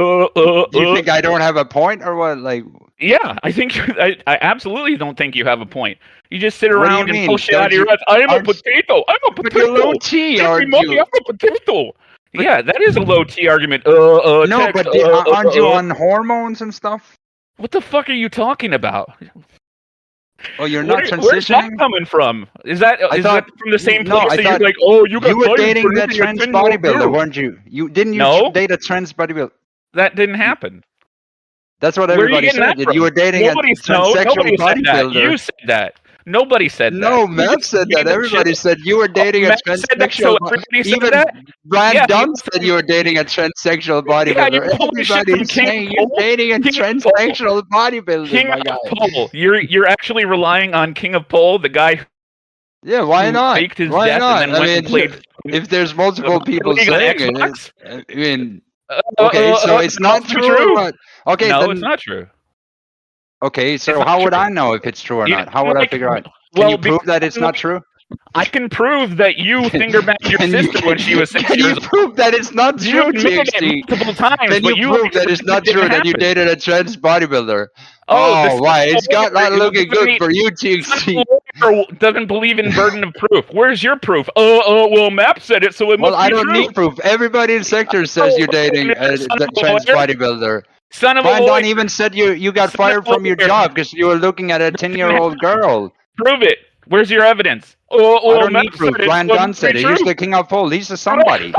Do you think I don't have a point or what? Like. Yeah, I think I absolutely don't think you have a point. You just sit around and pull shit out of your ass. I am a potato. I'm a potato. But you're low T, aren't you? I'm a potato. Yeah, that is a low T argument. No, but aren't you on hormones and stuff? What the fuck are you talking about? Oh, you're not transitioning? Where's that coming from? Is that from the same place that you're like, you got were dating that trans bodybuilder, weren't you? You date a trans bodybuilder? That didn't happen. That's what everybody said. You were dating a transsexual bodybuilder. You said that. Nobody said that. No, Matt said that. Everybody said you were dating a transsexual bodybuilder. Even Brad Dunn said you were dating a transsexual bodybuilder. Everybody's saying you're dating a transsexual bodybuilder, my guy. Pole. You're actually relying on King of Pole, the guy. Yeah, why not? Faked his why death not? And then went and played. If there's multiple people saying it, I mean. Okay, so it's not true. Or what? Okay, no, then, it's not true. Okay, so how would I know if it's true or not? How would I figure out? Can you prove that it's not true? I can prove that you finger banged your sister when she was 6 years old. Can you prove that it's not true, TXT? Multiple times. Can you prove that it's not true that you dated a trans bodybuilder? Oh, why? It's not looking good for you, TXT. Doesn't believe in burden of proof. Where's your proof? Well, Map said it, so it must be true. Well, I don't need proof. Everybody in sector says you're dating a trans bodybuilder. Son of a boy. Don even said you got fired from your job because you were looking at a 10-year-old girl. Prove it. Where's your evidence? I don't need proof. Brian Dunn said it. He's the king of pole. He's a somebody.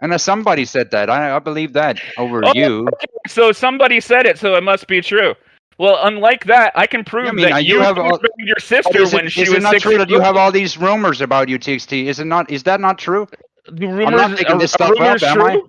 And somebody said that. I believe that over you. Okay. So somebody said it, so it must be true. Well, unlike that, I can prove that you have your sister when she was 6 years old. Is it not true that you have all these rumors about you, TXT? Is it not? Is that not true? The rumors, I'm not making this stuff up, am I?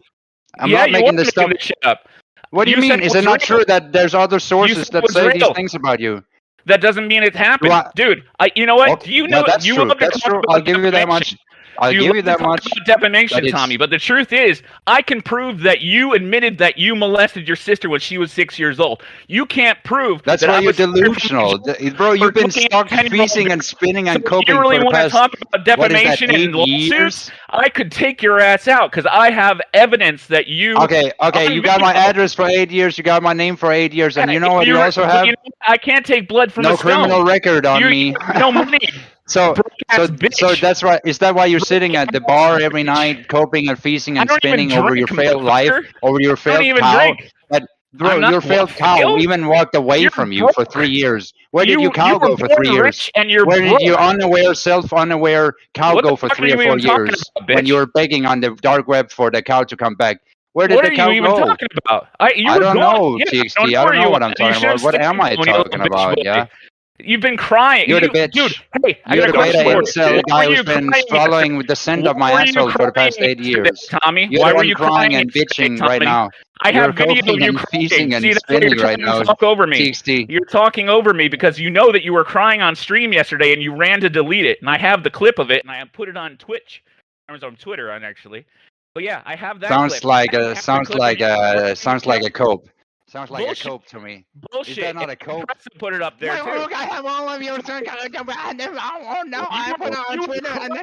I'm not making this stuff up. What do you mean? Is it not true that there's other sources that say these things about you? That doesn't mean it happened, dude. You know what? Okay, Do you know? that's you true. love to That's talk true. about I'll give you that much. I'll give you that much. Defamation, Tommy. But the truth is, I can prove that you admitted that you molested your sister when she was 6 years old. You can't prove that's that why I you're was delusional, bro. You've been stuck feasting and spinning and coping you really for the want past. to talk about defamation and lawsuits? I could take your ass out because I have evidence that you. Okay. You got my address for 8 years. You got my name for 8 years, and you know what you also have? I can't take blood from a stone. No criminal record on me. No money. So that's right. Is that why you're sitting at the bar every night, coping and feasting and spinning over your failed life, over your failed cow? Bro, your failed cow even walked away from you for 3 years. Where did your cow go for 3 years? Where did your self-unaware cow go for 3 or 4 years when you were begging on the dark web for the cow to come back? Where did the cow go? What are you even talking about? I don't know, TXT. I don't know what I'm talking about. What am I talking about? Yeah. You've been crying. You're the bitch. Dude, hey, you're the beta incel guy who's been swallowing with the scent of my asshole for the past 8 years. Tommy, you're why the were you crying and bitching right now? I have video of you crying. And spinning right now. Talk over me. TXT. You're talking over me because you know that you were crying on stream yesterday and you ran to delete it. And I have the clip of it and I put it on Twitch. I was on Twitter Actually. But yeah, I have that. Sounds clip. like a cope. Sounds like Bullshit. a cope to me. Bullshit. Is that not a cope? Put it up there too. Look, I have all of your turn. Oh no, I put it on Twitter and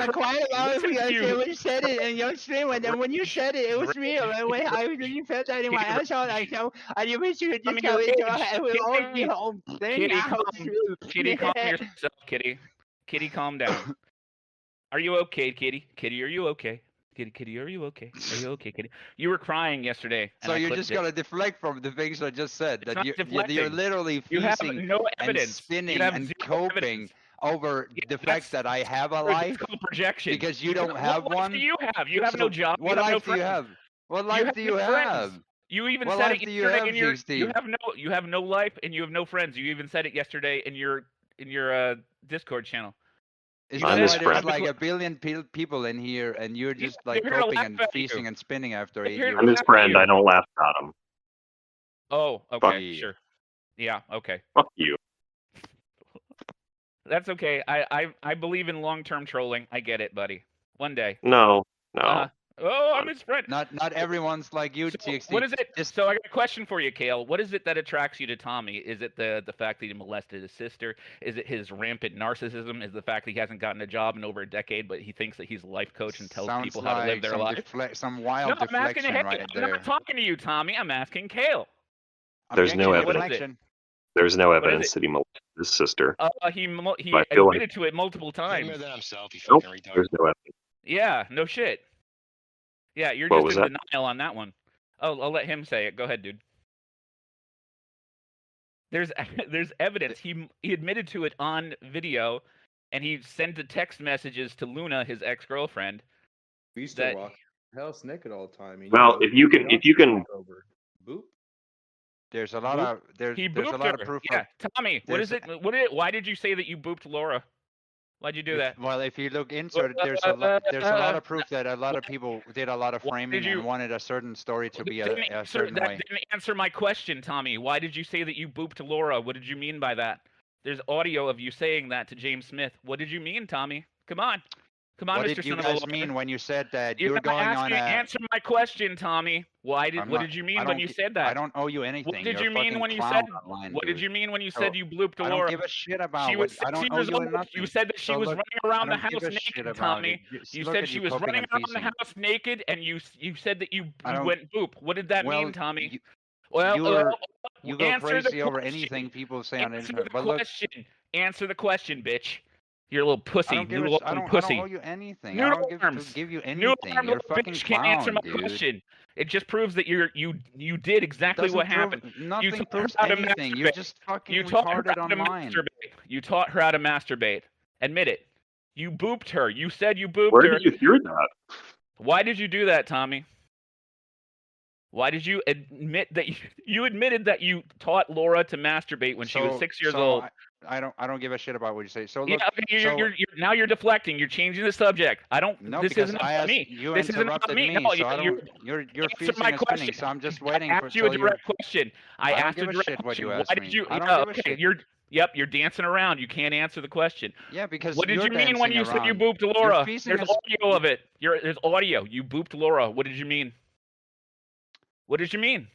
I cried about it because you said it in your stream, and then when you said it, it was real. And when I really felt that in my asshole, like so, and you wish you could just tell it to us, and we'll all be home. Kitty, calm yourself, Kitty. Kitty, calm down. Are you okay, Kitty? Kitty, are you okay? Kitty, are you okay? Are you okay, Kitty? You were crying yesterday. So you're just gonna deflect from the things I just said. That you're literally feasting and spinning and coping over the fact that I have a life. Projection. Because you don't have one. What do you have? You have no job. What life do you have? What life do you have? You even said it yesterday. You have no life and you have no friends. You even said it yesterday in your Discord channel. Is that why there's like a billion people in here and you're just like coping and feasting and spinning after 8 years? I'm his friend. I don't laugh at him. Oh, okay, sure. Yeah, okay. Fuck you. That's okay. I believe in long-term trolling. I get it, buddy. One day. No. I'm his friend. Not everyone's like you, TXT. What is it? So I got a question for you, Kale. What is it that attracts you to Tommy? Is it the fact that he molested his sister? Is it his rampant narcissism? Is the fact that he hasn't gotten a job in over a decade, but he thinks that he's a life coach and tells people how to live their life? Some wild deflection right there. I'm not talking to you, Tommy. I'm asking Kale. There's no evidence. There's no evidence that he molested his sister. He admitted to it multiple times. Nope, there's no evidence. Yeah, no shit. Yeah, you're just in denial on that one. Oh, I'll let him say it. Go ahead, dude. There's evidence. He admitted to it on video, and he sent the text messages to Luna, his ex-girlfriend. We used to walk house naked all the time. Well, if you can. Boop. There's a lot of there's a lot of proof. Yeah, Tommy, what is it? Why did you say that you booped Laura? Why'd you do that? Well, if you look into it, there's a lot of proof that a lot of people did a lot of framing and wanted a certain story to be a certain way. That didn't answer my question, Tommy. Why did you say that you booped Laura? What did you mean by that? There's audio of you saying that to James Smith. What did you mean, Tommy? Come on, what Mr. did you guys mean when you said that you were going on a... Answer my question, Tommy. What did you mean when you said that? I don't owe you anything. What did you mean when you said? What did you mean when you said you blooped Laura? I don't give a shit about. I don't owe you nothing. You said that she was running around the house naked, Tommy. You said she was running around the house naked, and you said that you went boop. What did that mean, Tommy? You go crazy over anything people say on the internet. But look, answer the question, bitch. You're a little pussy. I don't owe you anything. I don't give you anything. You're a fucking clown, can't answer my dude. question. It just proves that you did exactly what happened. Nothing proves anything. You're just fucking retarded online. You taught her how to masturbate. Admit it. You booped her. You said you booped her. Where did you hear that? Why did you do that, Tommy? Why did you admit that you admitted that you taught Laura to masturbate when she was 6 years old? I don't give a shit about what you say. So look, yeah, okay, now you're deflecting. You're changing the subject. I don't. No, this because isn't I about asked me. you This isn't about interrupted me. me, No, so I don't. You're answer fusing my and question. spinning. So I'm just I waiting for. asked you a direct question. I don't asked give a a direct shit what question. you Why asked did me. you? I don't give a okay, shit. You're dancing around. You can't answer the question. Yeah, because what did you're you mean when you said you around. booped Laura? You're There's audio of it. There's audio. You booped Laura. What did you mean? What did you mean?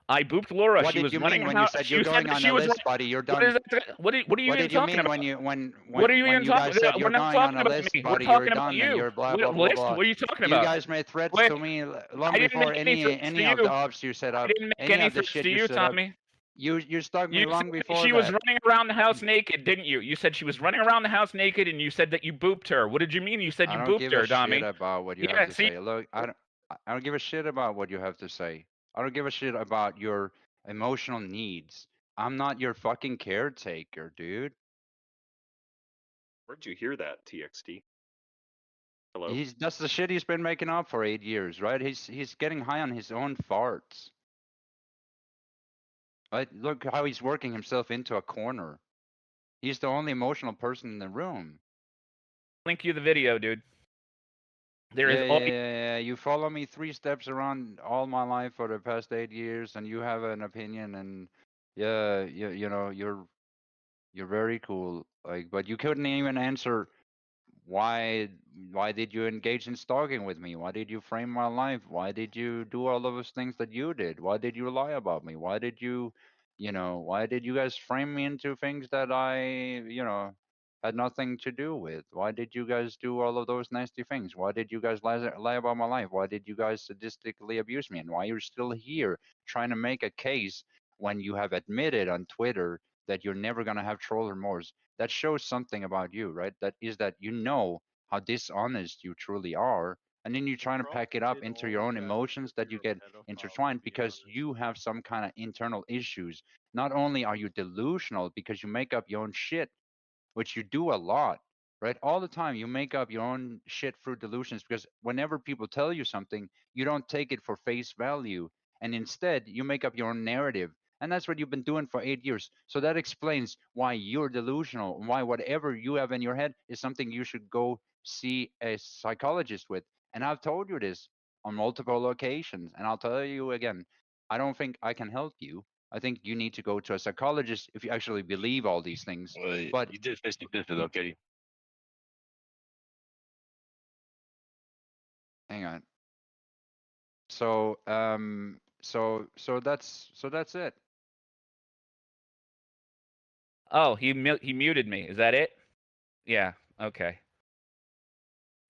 I booped Laura. What she did was you running mean when you said you're going on a list, buddy? You're done. What are you even talking about? What are you even talking about? We're not talking about me. We're talking about you. You're blah blah blah blah. What are you talking You about? guys made threats to me long before any of the ops you set up. I didn't make any threats to you, Tommy. You stalked me long before she was running around the house naked, didn't you? You said she was running around the house naked, and you said that you booped her. What did you mean? You said you booped her, Tommy. I don't give a shit about what you have to say. Look, I don't give a shit about what you have to say. I don't give a shit about your emotional needs. I'm not your fucking caretaker, dude. Where'd you hear that, TXT? Hello? That's the shit he's been making up for 8 years, right? He's getting high on his own farts. Right? Look how he's working himself into a corner. He's the only emotional person in the room. Link you the video, dude. Yeah. You follow me 3 steps around all my life for the past 8 years, and you have an opinion, and yeah, you know, you're very cool. Like, but you couldn't even answer why did you engage in stalking with me? Why did you frame my life? Why did you do all of those things that you did? Why did you lie about me? Why did you guys frame me into things that I, had nothing to do with? Why did you guys do all of those nasty things? Why did you guys lie about my life? Why did you guys sadistically abuse me? And why you're still here trying to make a case when you have admitted on Twitter that you're never going to have troll remorse? That shows something about you, right? That is that you know how dishonest you truly are, and then you're trying to pack it up into your own emotions that you get intertwined because you have some kind of internal issues. Not only are you delusional because you make up your own shit, which you do a lot, right? All the time you make up your own shit through delusions, because whenever people tell you something, you don't take it for face value, and instead you make up your own narrative. And that's what you've been doing for 8 years. So that explains why you're delusional, and why whatever you have in your head is something you should go see a psychologist with. And I've told you this on multiple occasions, and I'll tell you again, I don't think I can help you. I think you need to go to a psychologist if you actually believe all these things. But you did 50-50 though, Kitty. Hang on. So that's it. Oh, he muted me. Is that it? Yeah. Okay.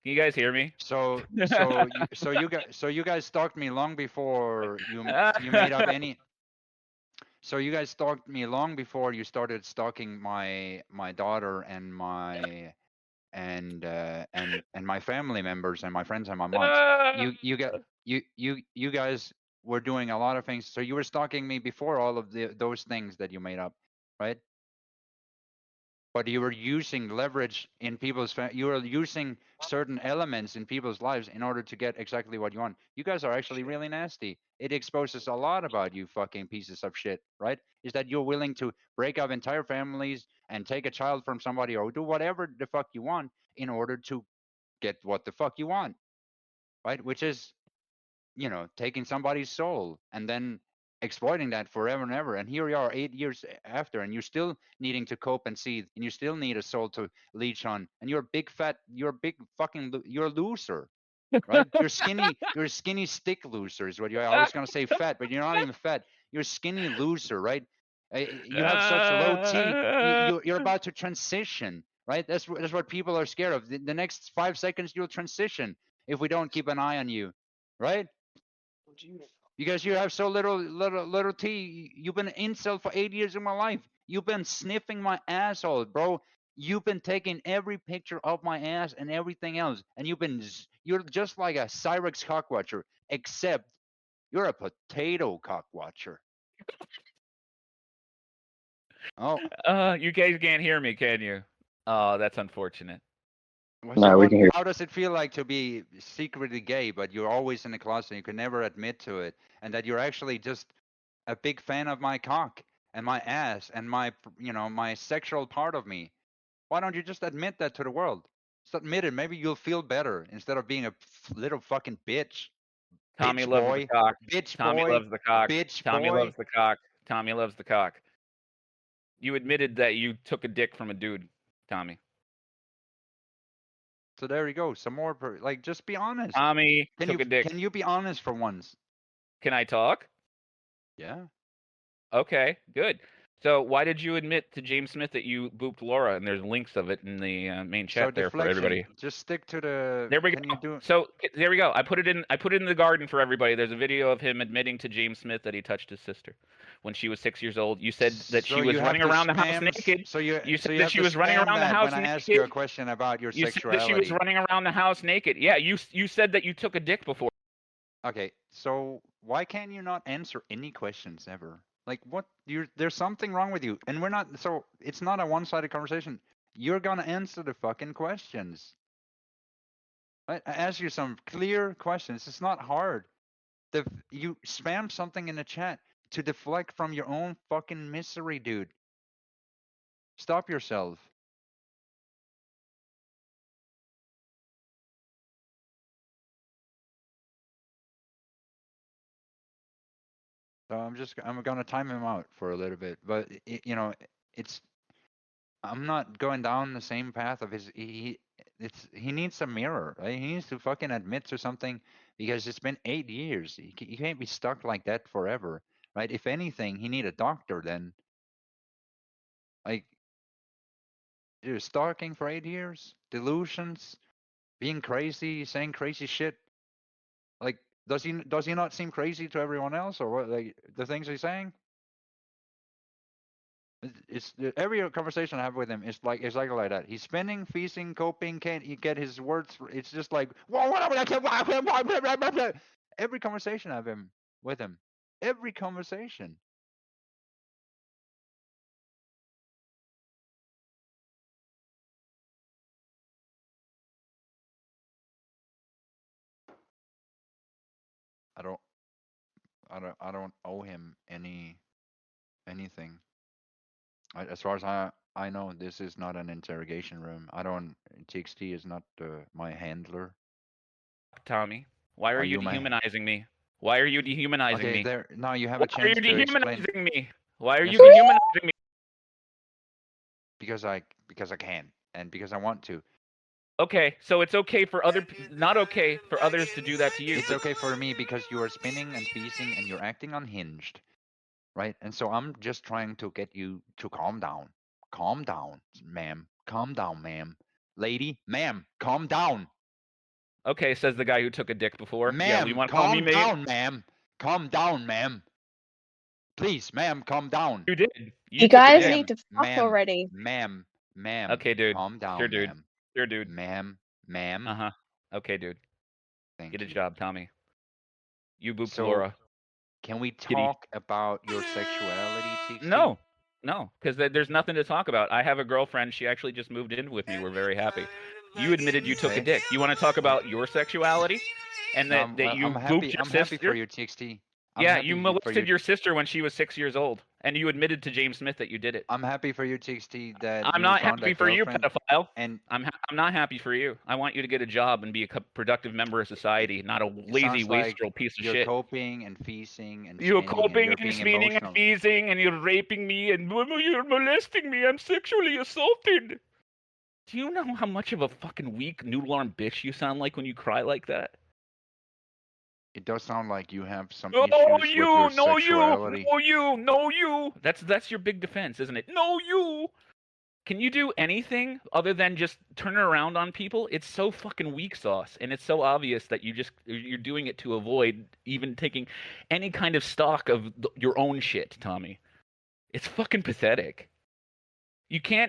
Can you guys hear me? So you guys stalked me long before you made up any. So you guys stalked me long before you started stalking my daughter and my my family members and my friends and my mom. You guys were doing a lot of things. So you were stalking me before all of those things that you made up, right? But you were using leverage in people's you were using certain elements in people's lives in order to get exactly what you want. You guys are actually really nasty. It exposes a lot about you fucking pieces of shit, right? Is that you're willing to break up entire families and take a child from somebody or do whatever the fuck you want in order to get what the fuck you want, right? Which is, taking somebody's soul and then exploiting that forever and ever. And here we are 8 years after, and you're still needing to cope and seethe, and you still need a soul to leech on. And you're a loser, right? You're a skinny stick loser is what I was going to say fat, but you're not even fat. You're a skinny loser, right? You have such low T. You're about to transition, right? That's what people are scared of. The next 5 seconds, you'll transition if we don't keep an eye on you, right? Because you have so little T. You've been an incel for 8 years of my life. You've been sniffing my asshole, bro. You've been taking every picture of my ass and everything else. And you're just like a Cyrex cockwatcher, except you're a potato cockwatcher. Oh. You guys can't hear me, can you? Oh, that's unfortunate. No, we can hear. How does it feel like to be secretly gay, but you're always in the closet and you can never admit to it, and that you're actually just a big fan of my cock and my ass and my, my sexual part of me? Why don't you just admit that to the world? Just admit it. Maybe you'll feel better instead of being a little fucking bitch. Tommy bitch loves boy. the cock. Bitch Tommy boy. loves the cock. Bitch Tommy boy. loves the cock. Tommy loves the cock. You admitted that you took a dick from a dude, Tommy. So there you go. Some more, just be honest. Tommy took a dick. Can you be honest for once? Can I talk? Yeah. Okay, good. So why did you admit to James Smith that you booped Laura? And there's links of it in the main chat there for everybody. Just stick to the. There we go. So there we go. I put it in the garden for everybody. There's a video of him admitting to James Smith that he touched his sister when she was 6 years old. You said that she was running around the house naked. You said that she was running around the house naked. When I asked you a question about your sexuality. You said that she was running around the house naked. Yeah, you said that you took a dick before. Okay, so why can't you not answer any questions ever? Like, what? There's something wrong with you, and we're not. So it's not a one-sided conversation. You're gonna answer the fucking questions. I ask you some clear questions. It's not hard. You spam something in the chat to deflect from your own fucking misery, dude. Stop yourself. So I'm gonna time him out for a little bit, but I'm not going down the same path of his. He needs a mirror, right? He needs to fucking admit to something because it's been 8 years. He can't be stuck like that forever, right? If anything, he need a doctor then. Like, you're stalking for 8 years, delusions, being crazy, saying crazy shit. Like, does he not seem crazy to everyone else, or what? Like the things he's saying? It's every conversation I have with him is exactly like that. He's spinning, feasting, coping, can't get his words. It's just like every conversation I have with him, every conversation. I don't owe him anything. As far as I know, this is not an interrogation room. TXT is not my handler. Tommy, why are you dehumanizing me? Why are you dehumanizing me? Now you have a chance to explain. Why are you dehumanizing me? Why are you dehumanizing me? Because I can, and because I want to. Okay, so it's okay for not okay for others to do that to you. It's okay for me because you are spinning and feasting and you're acting unhinged, right? And so I'm just trying to get you to calm down. Calm down, ma'am. Calm down, ma'am. Lady, ma'am, calm down. Okay, says the guy who took a dick before. Ma'am, yeah, you want to call me ma'am? Calm down, ma'am. Calm down, ma'am. Please, ma'am, calm down. You did. You guys need to fuck already. Ma'am. Okay, dude. Calm down, sure, dude. ma'am. Sure, dude. Ma'am. Okay, dude. Thank Get you. a job, Tommy. You booped So, Laura. Can we talk about your sexuality, TXT? No, because there's nothing to talk about. I have a girlfriend. She actually just moved in with me. We're very happy. You admitted you took a dick. You want to talk about your sexuality? And that you booped your sister? I'm happy for you, TXT. You molested your sister when she was 6 years old, and you admitted to James Smith that you did it. I'm happy for you, TXT. That I'm not happy for you, pedophile. And I'm not happy for you. I want you to get a job and be a productive member of society, not a lazy, wasteful piece of shit. You're coping and feasting and you're coping and spinning and feasting, and you're raping me and you're molesting me. I'm sexually assaulted. Do you know how much of a fucking weak noodle arm bitch you sound like when you cry like that? It does sound like you have some issues with your sexuality. No, you. That's your big defense, isn't it? No, you. Can you do anything other than just turn it around on people? It's so fucking weak sauce, and it's so obvious that you're doing it to avoid even taking any kind of stock of your own shit, Tommy. It's fucking pathetic.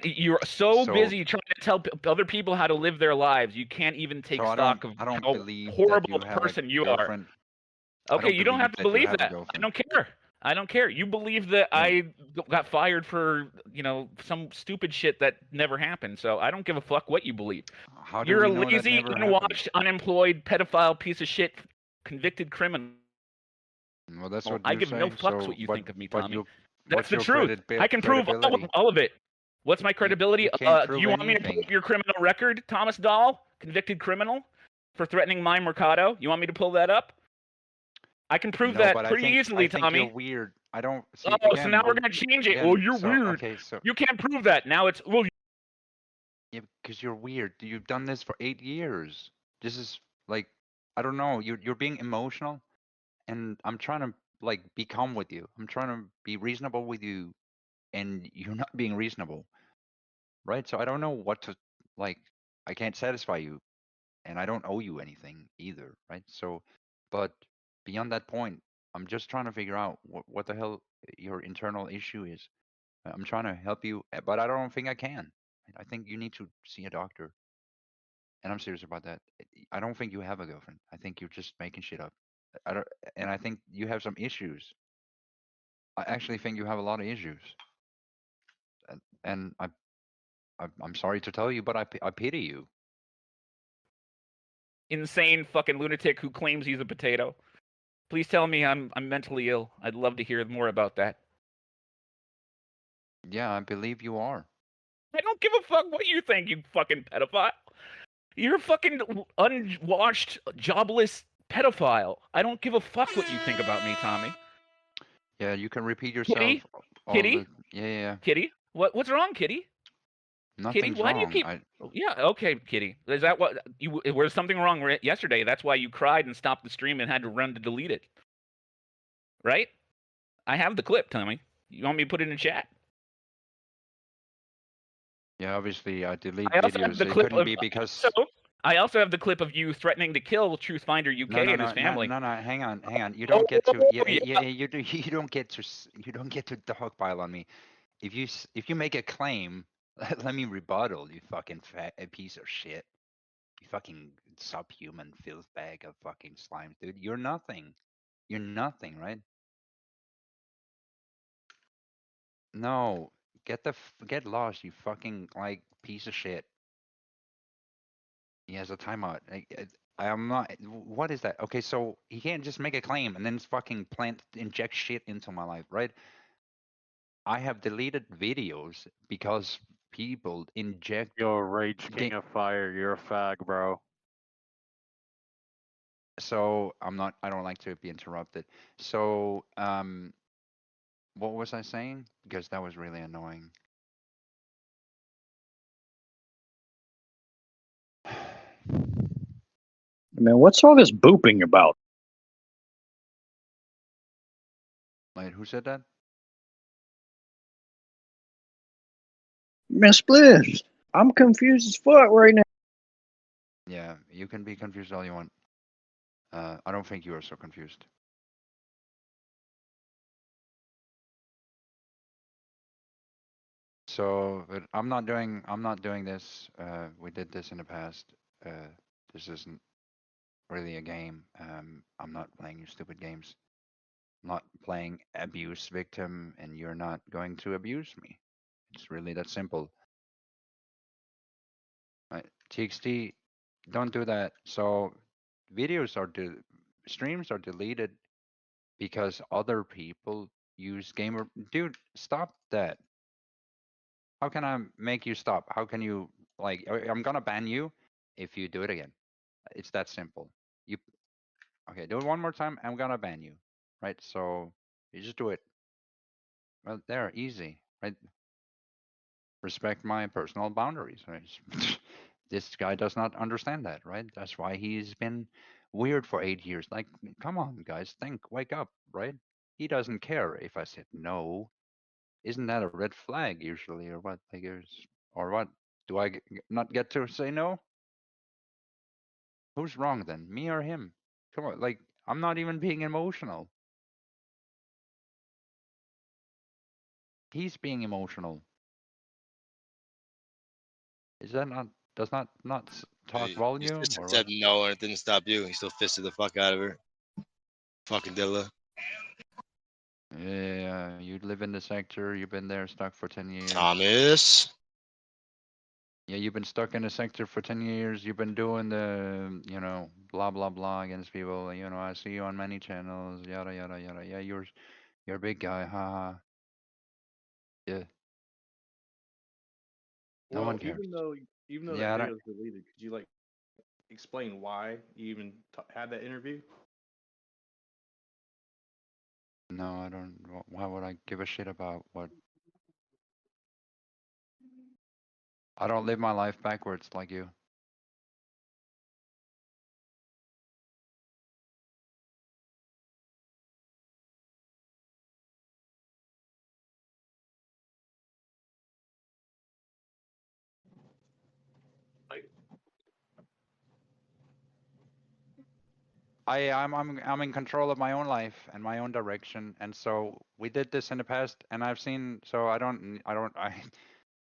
You're so busy trying to tell other people how to live their lives. You can't even take stock of how horrible a person you are. Okay, you don't have to believe that. I don't care. I don't care. You believe that I got fired for, some stupid shit that never happened. So I don't give a fuck what you believe. You're a lazy, unwashed, unemployed, pedophile piece of shit, convicted criminal. Well, that's what I give no fucks what you think of me, Tommy. That's the truth. I can prove all of it. What's my credibility? Do you want me to pull up your criminal record, Thomas Dahl, convicted criminal for threatening my Mercado? You want me to pull that up? I can prove that pretty easily, Tommy. You're weird. I don't. See, so now we're gonna change it. Well, you're weird. Okay, so you can't prove that. Now it's Yeah, because you're weird. You've done this for 8 years. This is like, I don't know. You're being emotional, and I'm trying to be calm with you. I'm trying to be reasonable with you, and you're not being reasonable, right? So I don't know what to I can't satisfy you, and I don't owe you anything either, right? So, but beyond that point, I'm just trying to figure out what the hell your internal issue is. I'm trying to help you, but I don't think I can. I think you need to see a doctor. And I'm serious about that. I don't think you have a girlfriend. I think you're just making shit up. And I think you have some issues. I actually think you have a lot of issues. And I'm sorry to tell you, but I pity you. Insane fucking lunatic who claims he's a potato. Please tell me I'm mentally ill. I'd love to hear more about that. Yeah, I believe you are. I don't give a fuck what you think, you fucking pedophile. You're a fucking unwashed, jobless pedophile. I don't give a fuck what you think about me, Tommy. Yeah, you can repeat yourself. Kitty? Yeah. Kitty? What's wrong, Kitty? Nothing's Kitty, why wrong. do you keep... Yeah, okay, Kitty. Is that what... Was something wrong yesterday? That's why you cried and stopped the stream and had to run to delete it. Right? I have the clip, Tommy. You want me to put it in chat? Yeah, obviously I delete videos. It couldn't be because... So, I also have the clip of you threatening to kill Truthfinder UK and his family. No, hang on. You don't get to. You don't get to dogpile on me. If you make a claim, let me rebuttal. You fucking fat piece of shit. You fucking subhuman filth bag of fucking slime, dude. You're nothing. You're nothing, right? No, get lost. You fucking piece of shit. He has a timeout. I am not. What is that? Okay, so he can't just make a claim and then fucking inject shit into my life, right? I have deleted videos because people inject. You're a rage king of fire. You're a fag, bro. So I'm not. I don't like to be interrupted. So what was I saying? Because that was really annoying. Man, what's all this booping about? Wait, who said that? Miss Bliss, I'm confused as fuck right now. Yeah, you can be confused all you want. I don't think you are so confused. So, but I'm not doing this. We did this in the past. This isn't really a game. I'm not playing your stupid games. I'm not playing abuse victim, and you're not going to abuse me. It's really that simple. Right. TXT, don't do that. So, streams are deleted because other people use gamer. Dude, stop that. How can I make you stop? How can you I'm gonna ban you if you do it again. It's that simple. Okay, do it one more time, I'm gonna ban you. Right? So you just do it. Well, there, easy, right? Respect my personal boundaries. Right? This guy does not understand that, right? That's why he's been weird for 8 years. Like, come on, guys, wake up, right? He doesn't care if I said no. Isn't that a red flag usually, or what? Or what? Do I not get to say no? Who's wrong then? Me or him? Come on, I'm not even being emotional. He's being emotional. Is that not? Does not talk volume? He said no, and it didn't stop you. He still fisted the fuck out of her. Fucking Dilla. Yeah, you live in the sector. You've been there stuck for 10 years. Thomas. Yeah, you've been stuck in the sector for 10 years. You've been doing the, blah, blah, blah against people. I see you on many channels, yada, yada, yada. Yeah, you're a big guy, haha. Yeah. No Well, one cares. even though Yeah, that video is deleted, could you like explain why you even had that interview? No, I don't. Why would I give a shit about what? I don't live my life backwards like you. I'm in control of my own life and my own direction, and so we did this in the past, and I've seen. So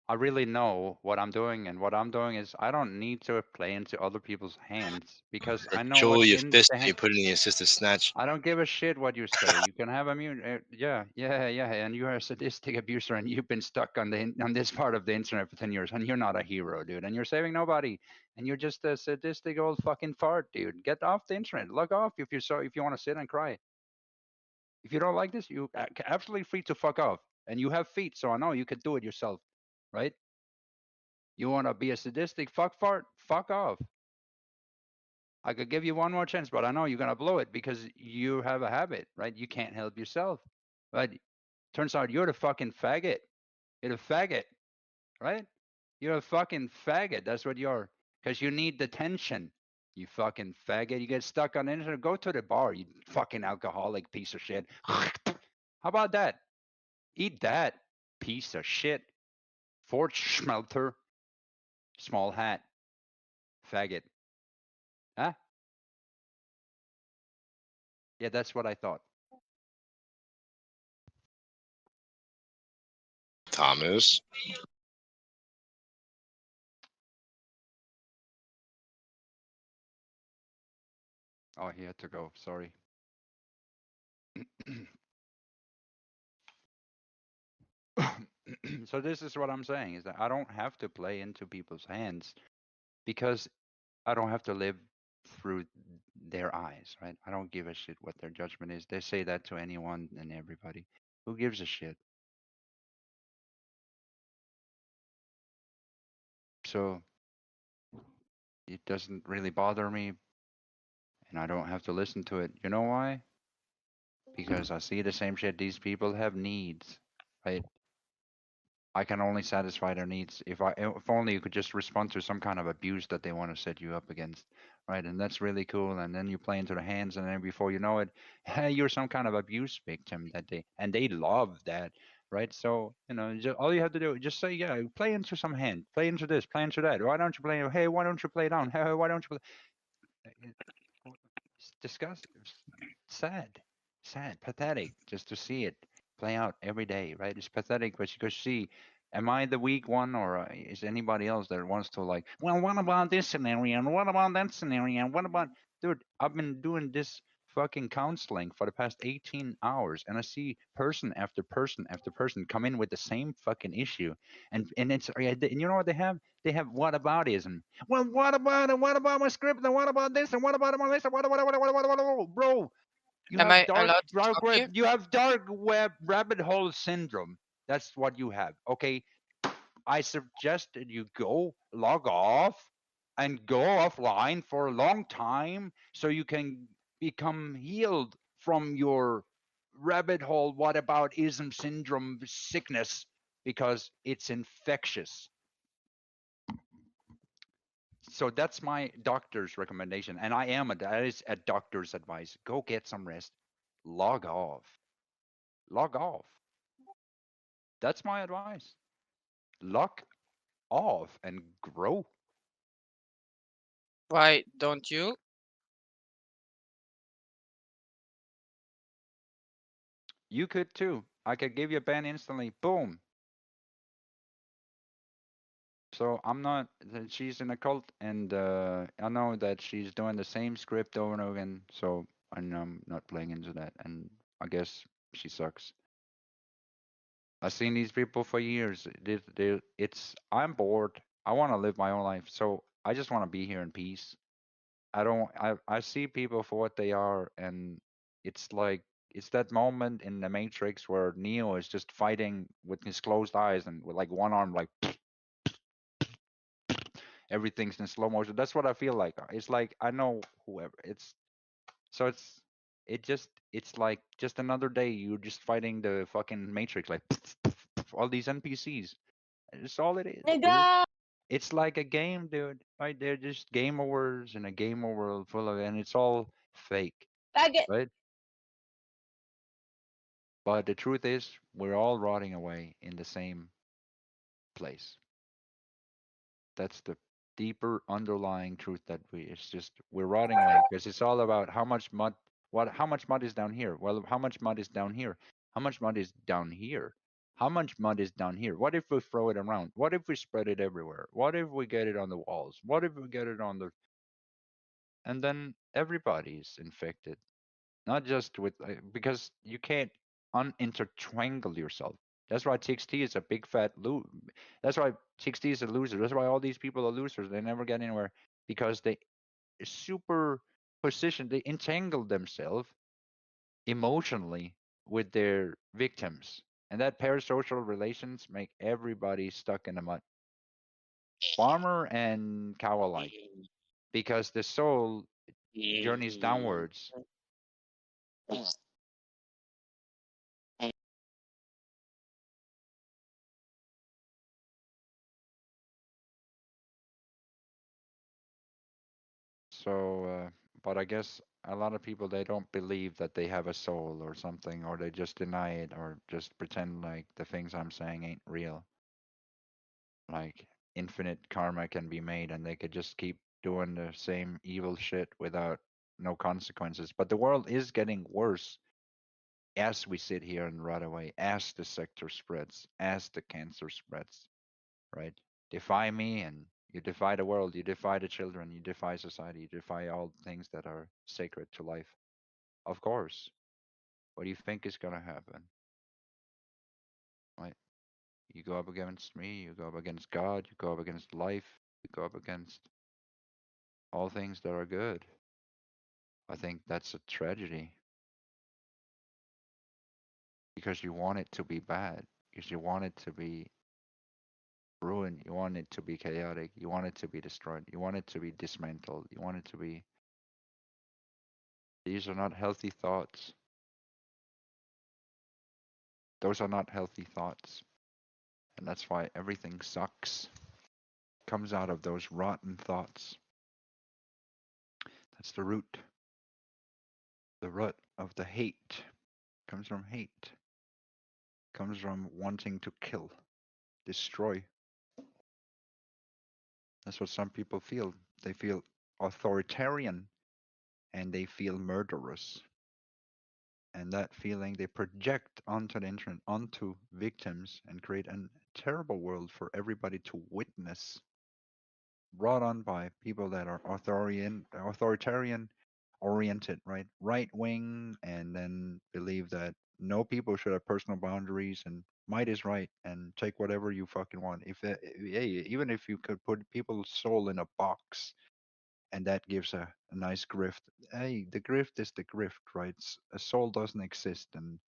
I really know what I'm doing, and what I'm doing is I don't need to play into other people's hands because I know what's Joey of in the Destiny hand. put in the assisted snatch. I don't give a shit what you say. You can have a mute. Yeah, and you are a sadistic abuser, and you've been stuck on this part of the internet for 10 years, and you're not a hero, dude, and you're saving nobody, and you're just a sadistic old fucking fart, dude. Get off the internet. Log off if you want to sit and cry. If you don't like this, you absolutely free to fuck off, and you have feet, so I know you could do it yourself, right? You want to be a sadistic fuck fart? Fuck off. I could give you one more chance, but I know you're gonna blow it because you have a habit, right? You can't help yourself. But turns out you're the fucking faggot. You're the faggot, right? You're a fucking faggot. That's what you are. Because you need the tension. You fucking faggot. You get stuck on the internet. Go to the bar, you fucking alcoholic piece of shit. How about that? Eat that piece of shit. Fort Schmelter. Small hat. Faggot. Huh? Yeah, that's what I thought. Thomas. Oh, he had to go. Sorry. So this is what I'm saying is that I don't have to play into people's hands because I don't have to live through their eyes, right? I don't give a shit what their judgment is. They say that to anyone and everybody. Who gives a shit? So it doesn't really bother me and I don't have to listen to it. You know why? Because I see the same shit. These people have needs, right? I can only satisfy their needs if only you could just respond to some kind of abuse that they want to set you up against, right? And that's really cool. And then you play into their hands, and then before you know it, hey, you're some kind of abuse victim that they love that, right? So all you have to do is just say, yeah, play into some hand, play into this, play into that. Why don't you play? Hey, why don't you play down? Hey, why don't you play? It's disgusting, sad, pathetic just to see it play out every day, right? It's pathetic, but you could see, am I the weak one, or is anybody else that wants to like, well, what about this scenario, and what about that scenario, and what about, dude, I've been doing this fucking counseling for the past 18 hours, and I see person after person after person come in with the same fucking issue, and it's, and you know what they have? They have whataboutism. Well, what about it? What about my script? And what about this? And what about my list? And what, bro? You Am have I allowed to dark stop web. you? You have dark web rabbit hole syndrome. That's what you have. Okay, I suggested you go log off and go offline for a long time so you can become healed from your rabbit hole whataboutism syndrome sickness because it's infectious. So that's my doctor's recommendation, and that is a doctor's advice. Go get some rest. Log off. Log off. That's my advice. Log off and grow. Why don't you? You could too. I could give you a ban instantly. Boom. So I'm not. She's in a cult, and I know that she's doing the same script over and over again. So I'm not playing into that. And I guess She sucks. I've seen these people for years. I'm bored. I want to live my own life, so I just want to be here in peace. I see people for what they are, and it's like it's that moment in the Matrix where Neo is just fighting with his closed eyes and with like one arm, like everything's in slow motion. That's what I feel like. It's like I know whoever so it's like just another day. You're just fighting the fucking Matrix, like all these NPCs. It's all it is, dude. It's like a game, dude. Right? They're just game overs in a game world full of, and it's all fake, right? But the truth is, we're all rotting away in the same place. That's the deeper underlying truth that it's just we're rotting away because it's all about how much mud. How much mud is down here? Well, how much mud is down here? How much mud is down here? How much mud is down here? What if we throw it around? What if we spread it everywhere? What if we get it on the walls? What if we get it on the and then everybody's infected, not just with because you can't unintertwangle yourself. That's why TXT is a big fat That's why TXT is a loser. That's why all these people are losers. They never get anywhere because they super position. They entangle themselves emotionally with their victims, and that parasocial relations make everybody stuck in the mud. Farmer and cow alike, because the soul journeys downwards. So, but I guess a lot of people they don't believe that they have a soul or something, or they just deny it, or just pretend like the things I'm saying ain't real. Like infinite karma can be made, and they could just keep doing the same evil shit without no consequences. But the world is getting worse as we sit here and rot away, as the sector spreads, as the cancer spreads, right? Defy me and you defy the world, you defy the children, you defy society, you defy all things that are sacred to life. Of course. What do you think is gonna happen? Right? You go up against me, you go up against God, you go up against life, you go up against all things that are good. I think that's a tragedy. Because you want it to be bad. Because you want it to be ruined. You want it to be chaotic. You want it to be destroyed. You want it to be dismantled. You want it to be. These are not healthy thoughts. Those are not healthy thoughts. And that's why everything sucks. Comes out of those rotten thoughts. That's the root. The root of the hate comes from hate. Comes from wanting to kill, destroy. That's what some people feel. They feel authoritarian and they feel murderous. And that feeling they project onto the internet, onto victims, and create a terrible world for everybody to witness. Brought on by people that are authoritarian oriented, right? Right wing, and then believe that no people should have personal boundaries and might is right and take whatever you fucking want. Even if you could put people's soul in a box and that gives a nice grift. Hey, the grift is the grift, right? A soul doesn't exist and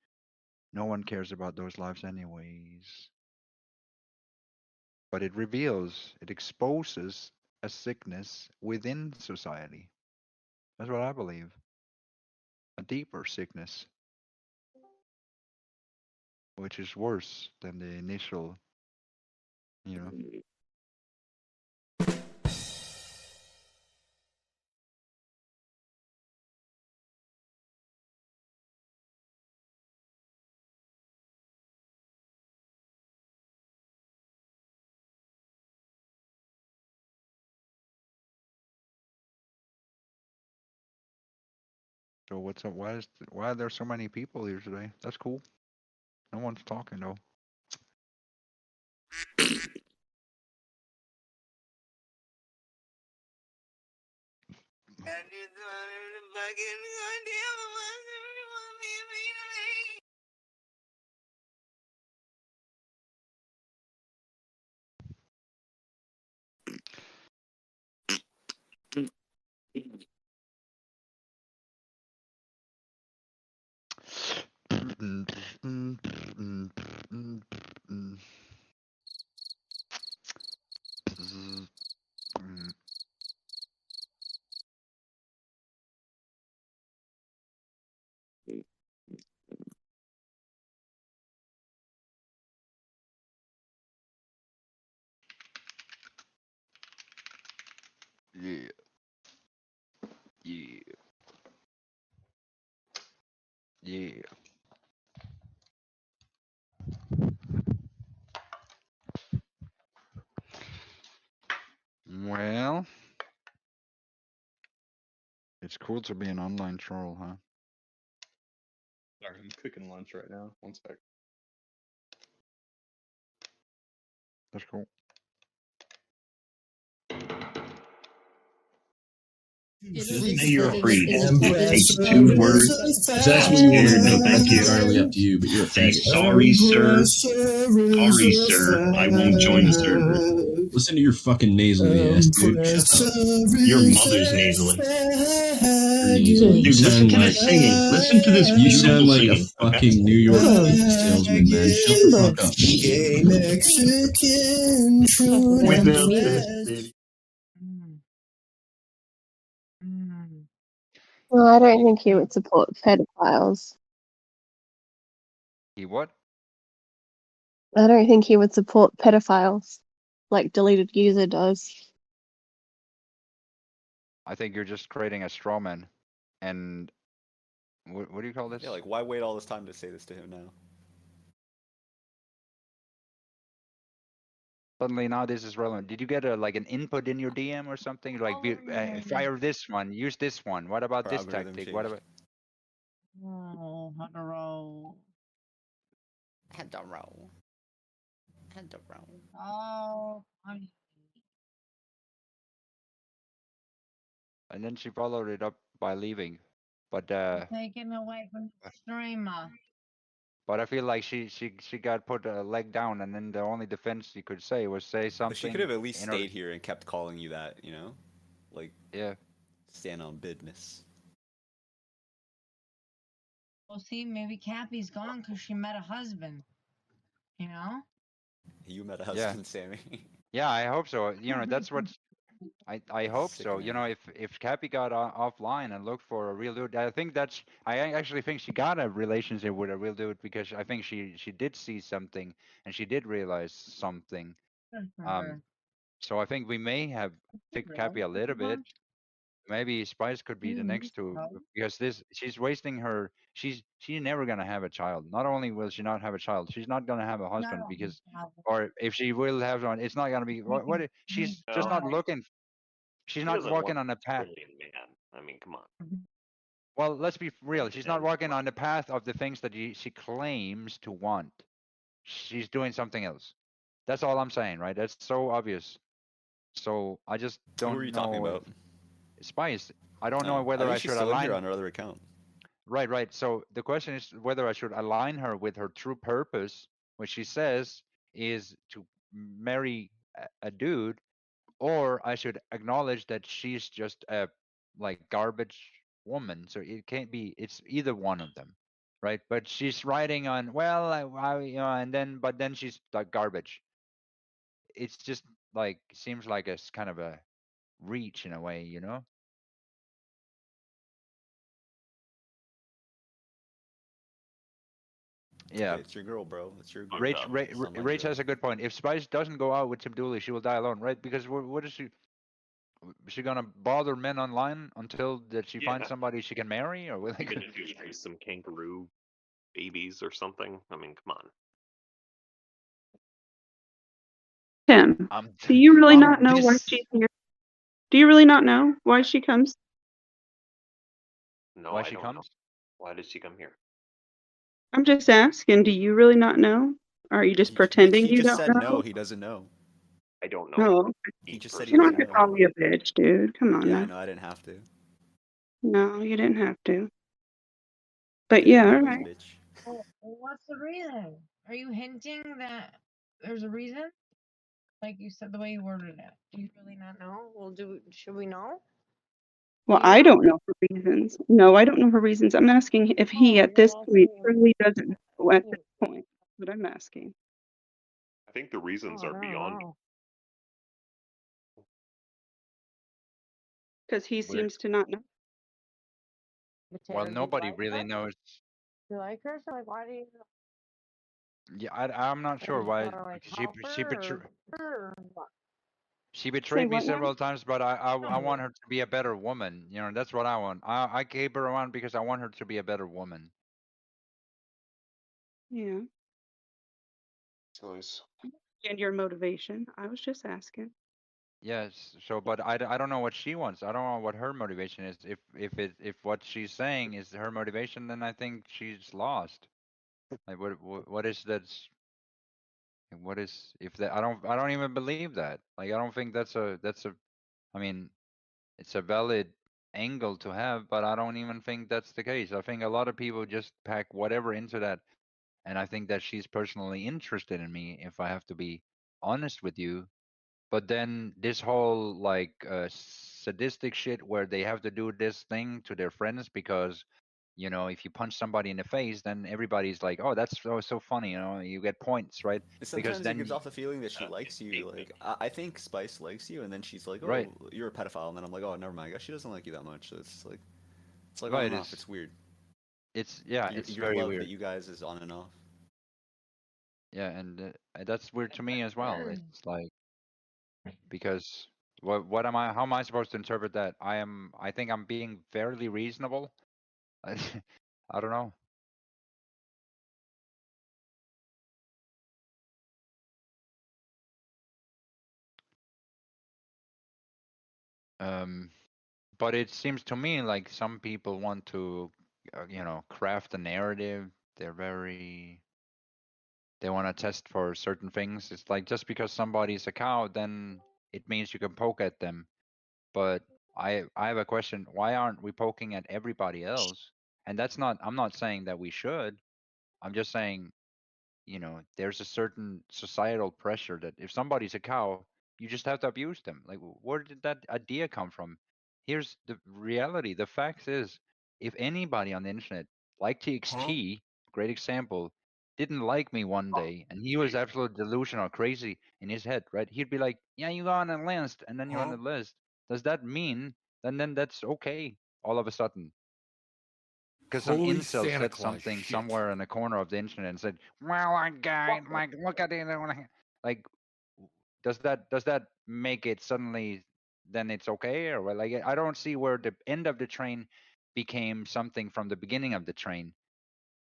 no one cares about those lives anyways. But it reveals, it exposes a sickness within society. That's what I believe. A deeper sickness, which is worse than the initial, you know. So what's up? Why are there so many people here today? That's cool. No one's talking though. Yeah. Yeah. Yeah. Well, it's cool to be an online troll, huh? Sorry, I'm cooking lunch right now. One sec. That's cool. You're free to take 2 words. That's what you want to know. Thank you. Entirely up to you, but you're a faggot. Sorry, sir. Sorry, sir. I won't join the server. Listen to your fucking nasally ass, dude. Shut up. Your mother's nasally. Dude, listen to this singing. Listen to this. You sound like a fucking New York salesman, man. Shut the fuck up. Gay Mexican without this, baby. Well, I don't think he would support pedophiles. He what? I don't think he would support pedophiles like Deleted User does. I think you're just creating a straw man. And what do you call this? Yeah, like why wait all this time to say this to him now? Suddenly now this is relevant. Did you get an input in your DM or something? Like, fire this one, use this one. What about Our this algorithm tactic? What changed. about? Oh, had to roll. Had to roll. Had to roll. Oh, I'm And then she followed it up by leaving. But taken away from the streamer. but I feel like she got put a leg down, and then the only defense you could say was say something. But she could have at least in her- stayed here and kept calling you that, you know? Like, Yeah. stand on business. Well, see, maybe Cappy's gone because she met a husband. You know? You met a Yeah. husband, Sammy. Yeah, I hope so. You know, that's what I hope so. You Sickening. know, if Cappy got offline and looked for a real dude, I actually think she got a relationship with a real dude because I think she did see something and she did realize something. Good for her. So I think we may have picked Cappy a little bit. Maybe Spice could be the next to, because she's wasting her. She's never gonna have a child. Not only will she not have a child, she's not gonna have a husband because, or if she will have one, it's not gonna be she's just not looking. She's She not doesn't walking want on a a path. trillion man. I mean, come on. Well, let's be real. She's not walking on the path of the things that she claims to want. She's doing something else. That's all I'm saying, right? That's so obvious. So I just don't know. Who are you talking about? Spice. I don't know whether I I think she's should still in align here on her other account. Right. So the question is whether I should align her with her true purpose, which she says is to marry a dude, or I should acknowledge that she's just a garbage woman. So it can't be. It's either one of them, right? But she's writing on but then she's like garbage. It's just seems like it's kind of a reach in a way, you know. Yeah. Hey, it's your girl, bro. It's your girl. Rach has a good point. If Spice doesn't go out with Tim Dooley, she will die alone, right? Because what is she? Is she gonna bother men online until that she finds somebody she can marry, or will you gonna do some kangaroo babies or something? I mean, come on. Tim, do you really not know why she's here? Do you really not know why she comes? No, why I she don't comes? know. Why did she come here? I'm just asking, do you really not know? Or are you just pretending He you just don't said know? no. He doesn't know. I don't know. No. He just said he You don't doesn't have to know. call me a bitch, dude. Come on Yeah, now. I know. I didn't have to. No, you didn't have to. But Get it, yeah, all anyways, right. bitch. Well, what's the reason? Are you hinting that there's a reason? Like you said, the way you worded it. Do you really not know? Well, should we know? Well, I don't know her reasons. No, I don't know her reasons. I'm asking if he, at this point, really doesn't know at this point. That's what I'm asking. I think the reasons are beyond. Because he seems to not know. Well, nobody really knows. You like her? So like, why do you? Yeah, I'm not sure why. Like, She betrayed me what now? several times, but I want her to be a better woman. You know, that's what I want. I keep her around because I want her to be a better woman. Yeah. Nice. And your motivation. I was just asking. Yes. So, but I don't know what she wants. I don't know what her motivation is. If what she's saying is her motivation, then I think she's lost. Like what is that's what is if that I don't even believe that. Like I don't think that's a I mean it's a valid angle to have, but I don't even think that's the case. I think a lot of people just pack whatever into that, and I think that she's personally interested in me, if I have to be honest with you. But then this whole like sadistic shit where they have to do this thing to their friends because you know if you punch somebody in the face, then everybody's like, oh, that's so funny, you know, you get points, right? Because Sometimes it then gives off the feeling that she likes you. Like I think Spice likes you, and then she's like, "Oh, right. you're a pedophile," and then I'm like, "Oh, never mind. I guess she doesn't like you that much." So it's like on right, and off. It's weird. It's yeah, it's Your very love weird. that you guys is on and off. Yeah, and that's weird to me as well. It's like because what am I? How am I supposed to interpret that? I think I'm being fairly reasonable. I don't know. But it seems to me like some people want to, you know, craft a narrative. They want to test for certain things. It's like just because somebody's a cow, then it means you can poke at them. But I have a question. Why aren't we poking at everybody else? And that's not. I'm not saying that we should. I'm just saying, you know, there's a certain societal pressure that if somebody's a cow, you just have to abuse them. Like, where did that idea come from? Here's the reality. The fact is, if anybody on the internet, like TXT, great example, didn't like me one day, and he was absolutely delusional, crazy in his head, right? He'd be like, "Yeah, you go on the list, and then you're on the list." Does that mean then that's okay all of a sudden? Because some incel said something somewhere in the corner of the internet and said, "Well, I guy, like, look at it." Like, does that make it suddenly then it's okay, or like I don't see where the end of the train became something from the beginning of the train,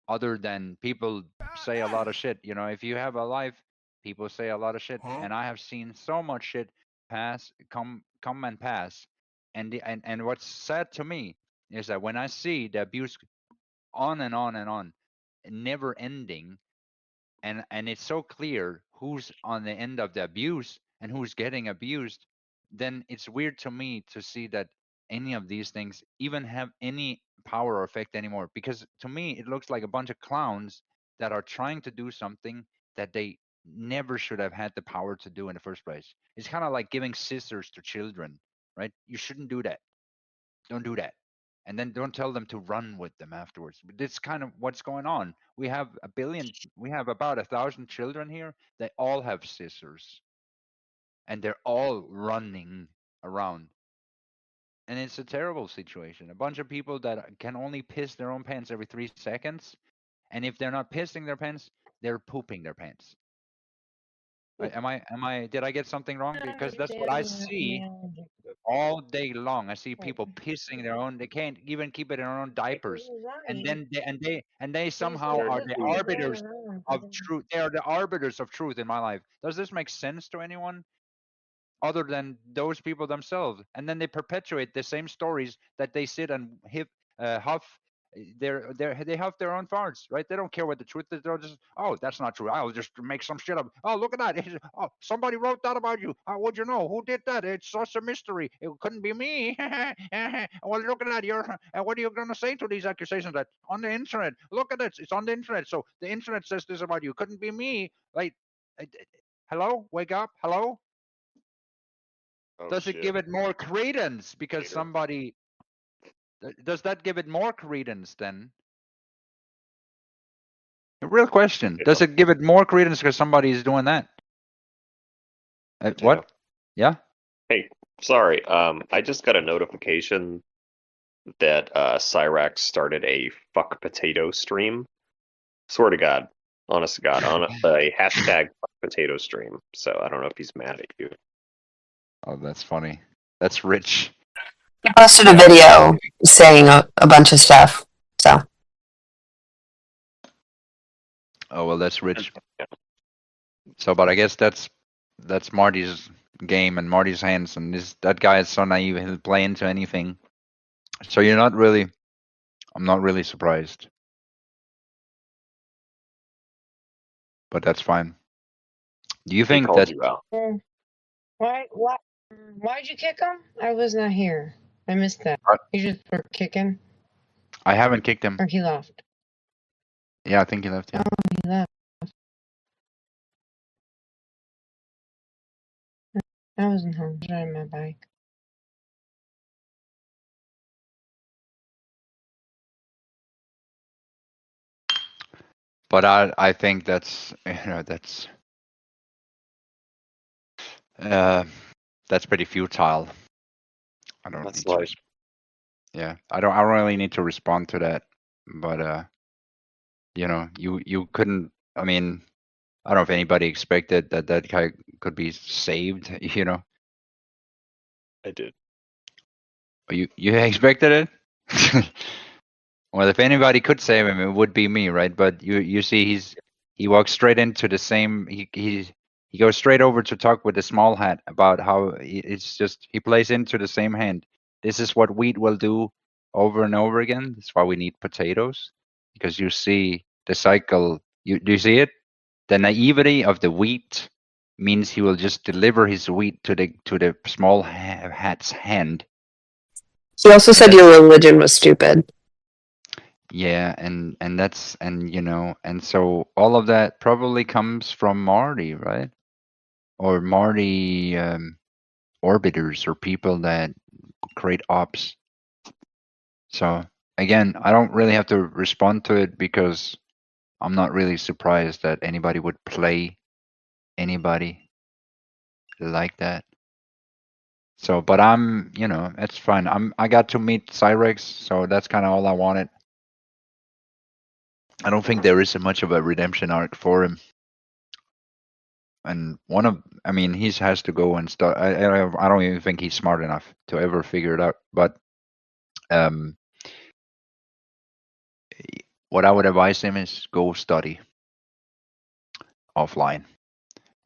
other than people say a lot of shit. You know, if you have a life, people say a lot of shit, and I have seen so much shit come and pass, and what's sad to me is that when I see the abuse on and on and on, never ending, and it's so clear who's on the end of the abuse and who's getting abused, then it's weird to me to see that any of these things even have any power or effect anymore, because to me it looks like a bunch of clowns that are trying to do something that they never should have had the power to do in the first place. It's kind of like giving scissors to children, right? You shouldn't do that. Don't do that. And then don't tell them to run with them afterwards. But that's kind of what's going on. We have about 1,000 children here. They all have scissors. And they're all running around. And it's a terrible situation. A bunch of people that can only piss their own pants every 3 seconds. And if they're not pissing their pants, they're pooping their pants. Did I get something wrong? Because that's what I see all day long. I see people pissing their own. They can't even keep it in their own diapers, and then they somehow are the arbiters of truth. They are the arbiters of truth in my life. Does this make sense to anyone other than those people themselves? And then they perpetuate the same stories that they sit and huff. They huff their own farts, right? They don't care what the truth is. They'll just, oh, that's not true. I'll just make some shit up. Oh, look at that. Oh, somebody wrote that about you. How would you know? Who did that? It's such a mystery. It couldn't be me. Well, look at that. What are you going to say to these accusations that on the internet? Look at it. It's on the internet. So the internet says this about you. Couldn't be me. Like, hello? Wake up. Hello? Oh, Does it give it more credence because somebody Does that give it more credence then? A real question. Does it give it more credence because somebody is doing that? What? Yeah? Hey, sorry. I just got a notification that Cyrax started a fuck potato stream. Swear to God. Honest to God. On a hashtag fuck potato stream. So I don't know if he's mad at you. Oh, that's funny. That's rich. He posted a video saying a bunch of stuff. So. Oh well, that's rich. So, but I guess that's Marty's game and Marty's hands, and that guy is so naive. He'll play into anything. So you're not really. I'm not really surprised. But that's fine. Do you think that? Why'd you kick him? I was not here. I missed that. You just were kicking. I haven't kicked him. Or he left. Yeah, I think he left. Yeah. Oh, he left. I wasn't home. I was riding my bike. But I think that's that's pretty futile. I don't. That's like. Yeah, I don't really need to respond to that. But you couldn't. I mean, I don't know if anybody expected that guy could be saved. I did. You expected it? Well, if anybody could save him, it would be me, right? But you see, he walks straight into the same. He goes straight over to talk with the small hat about how it's just he plays into the same hand. This is what wheat will do over and over again. That's why we need potatoes, because you see the cycle. Do you see it? The naivety of the wheat means he will just deliver his wheat to the small hat's hand. He also said your religion was stupid. Yeah, and so all of that probably comes from Marty, right? Or Marty orbiters or people that create ops. So again, I don't really have to respond to it because I'm not really surprised that anybody would play anybody like that. So, but I'm, it's fine. I got to meet Cyrex, so that's kind of all I wanted. I don't think there is much of a redemption arc for him. And he has to go and start. I don't even think he's smart enough to ever figure it out. But what I would advise him is go study offline,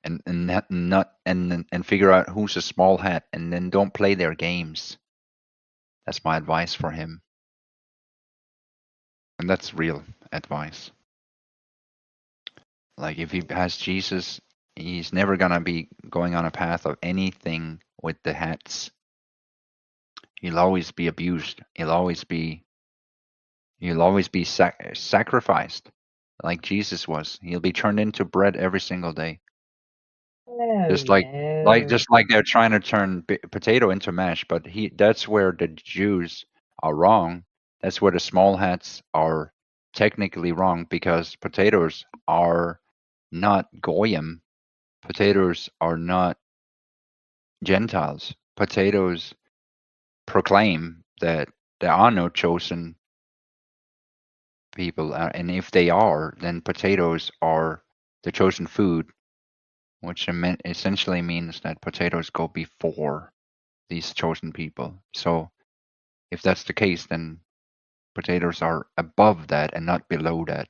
and figure out who's a small hat, and then don't play their games. That's my advice for him, and that's real advice. Like if he has Jesus, he's never gonna be going on a path of anything with the hats. He'll always be abused. He'll always be sacrificed, like Jesus was. He'll be turned into bread every single day. Just like they're trying to turn potato into mash, but that's where the Jews are wrong. That's where the small hats are technically wrong, because potatoes are not goyim. Potatoes are not Gentiles. Potatoes proclaim that there are no chosen people, and if they are, then potatoes are the chosen food, which essentially means that potatoes go before these chosen people. So if that's the case, then potatoes are above that and not below that.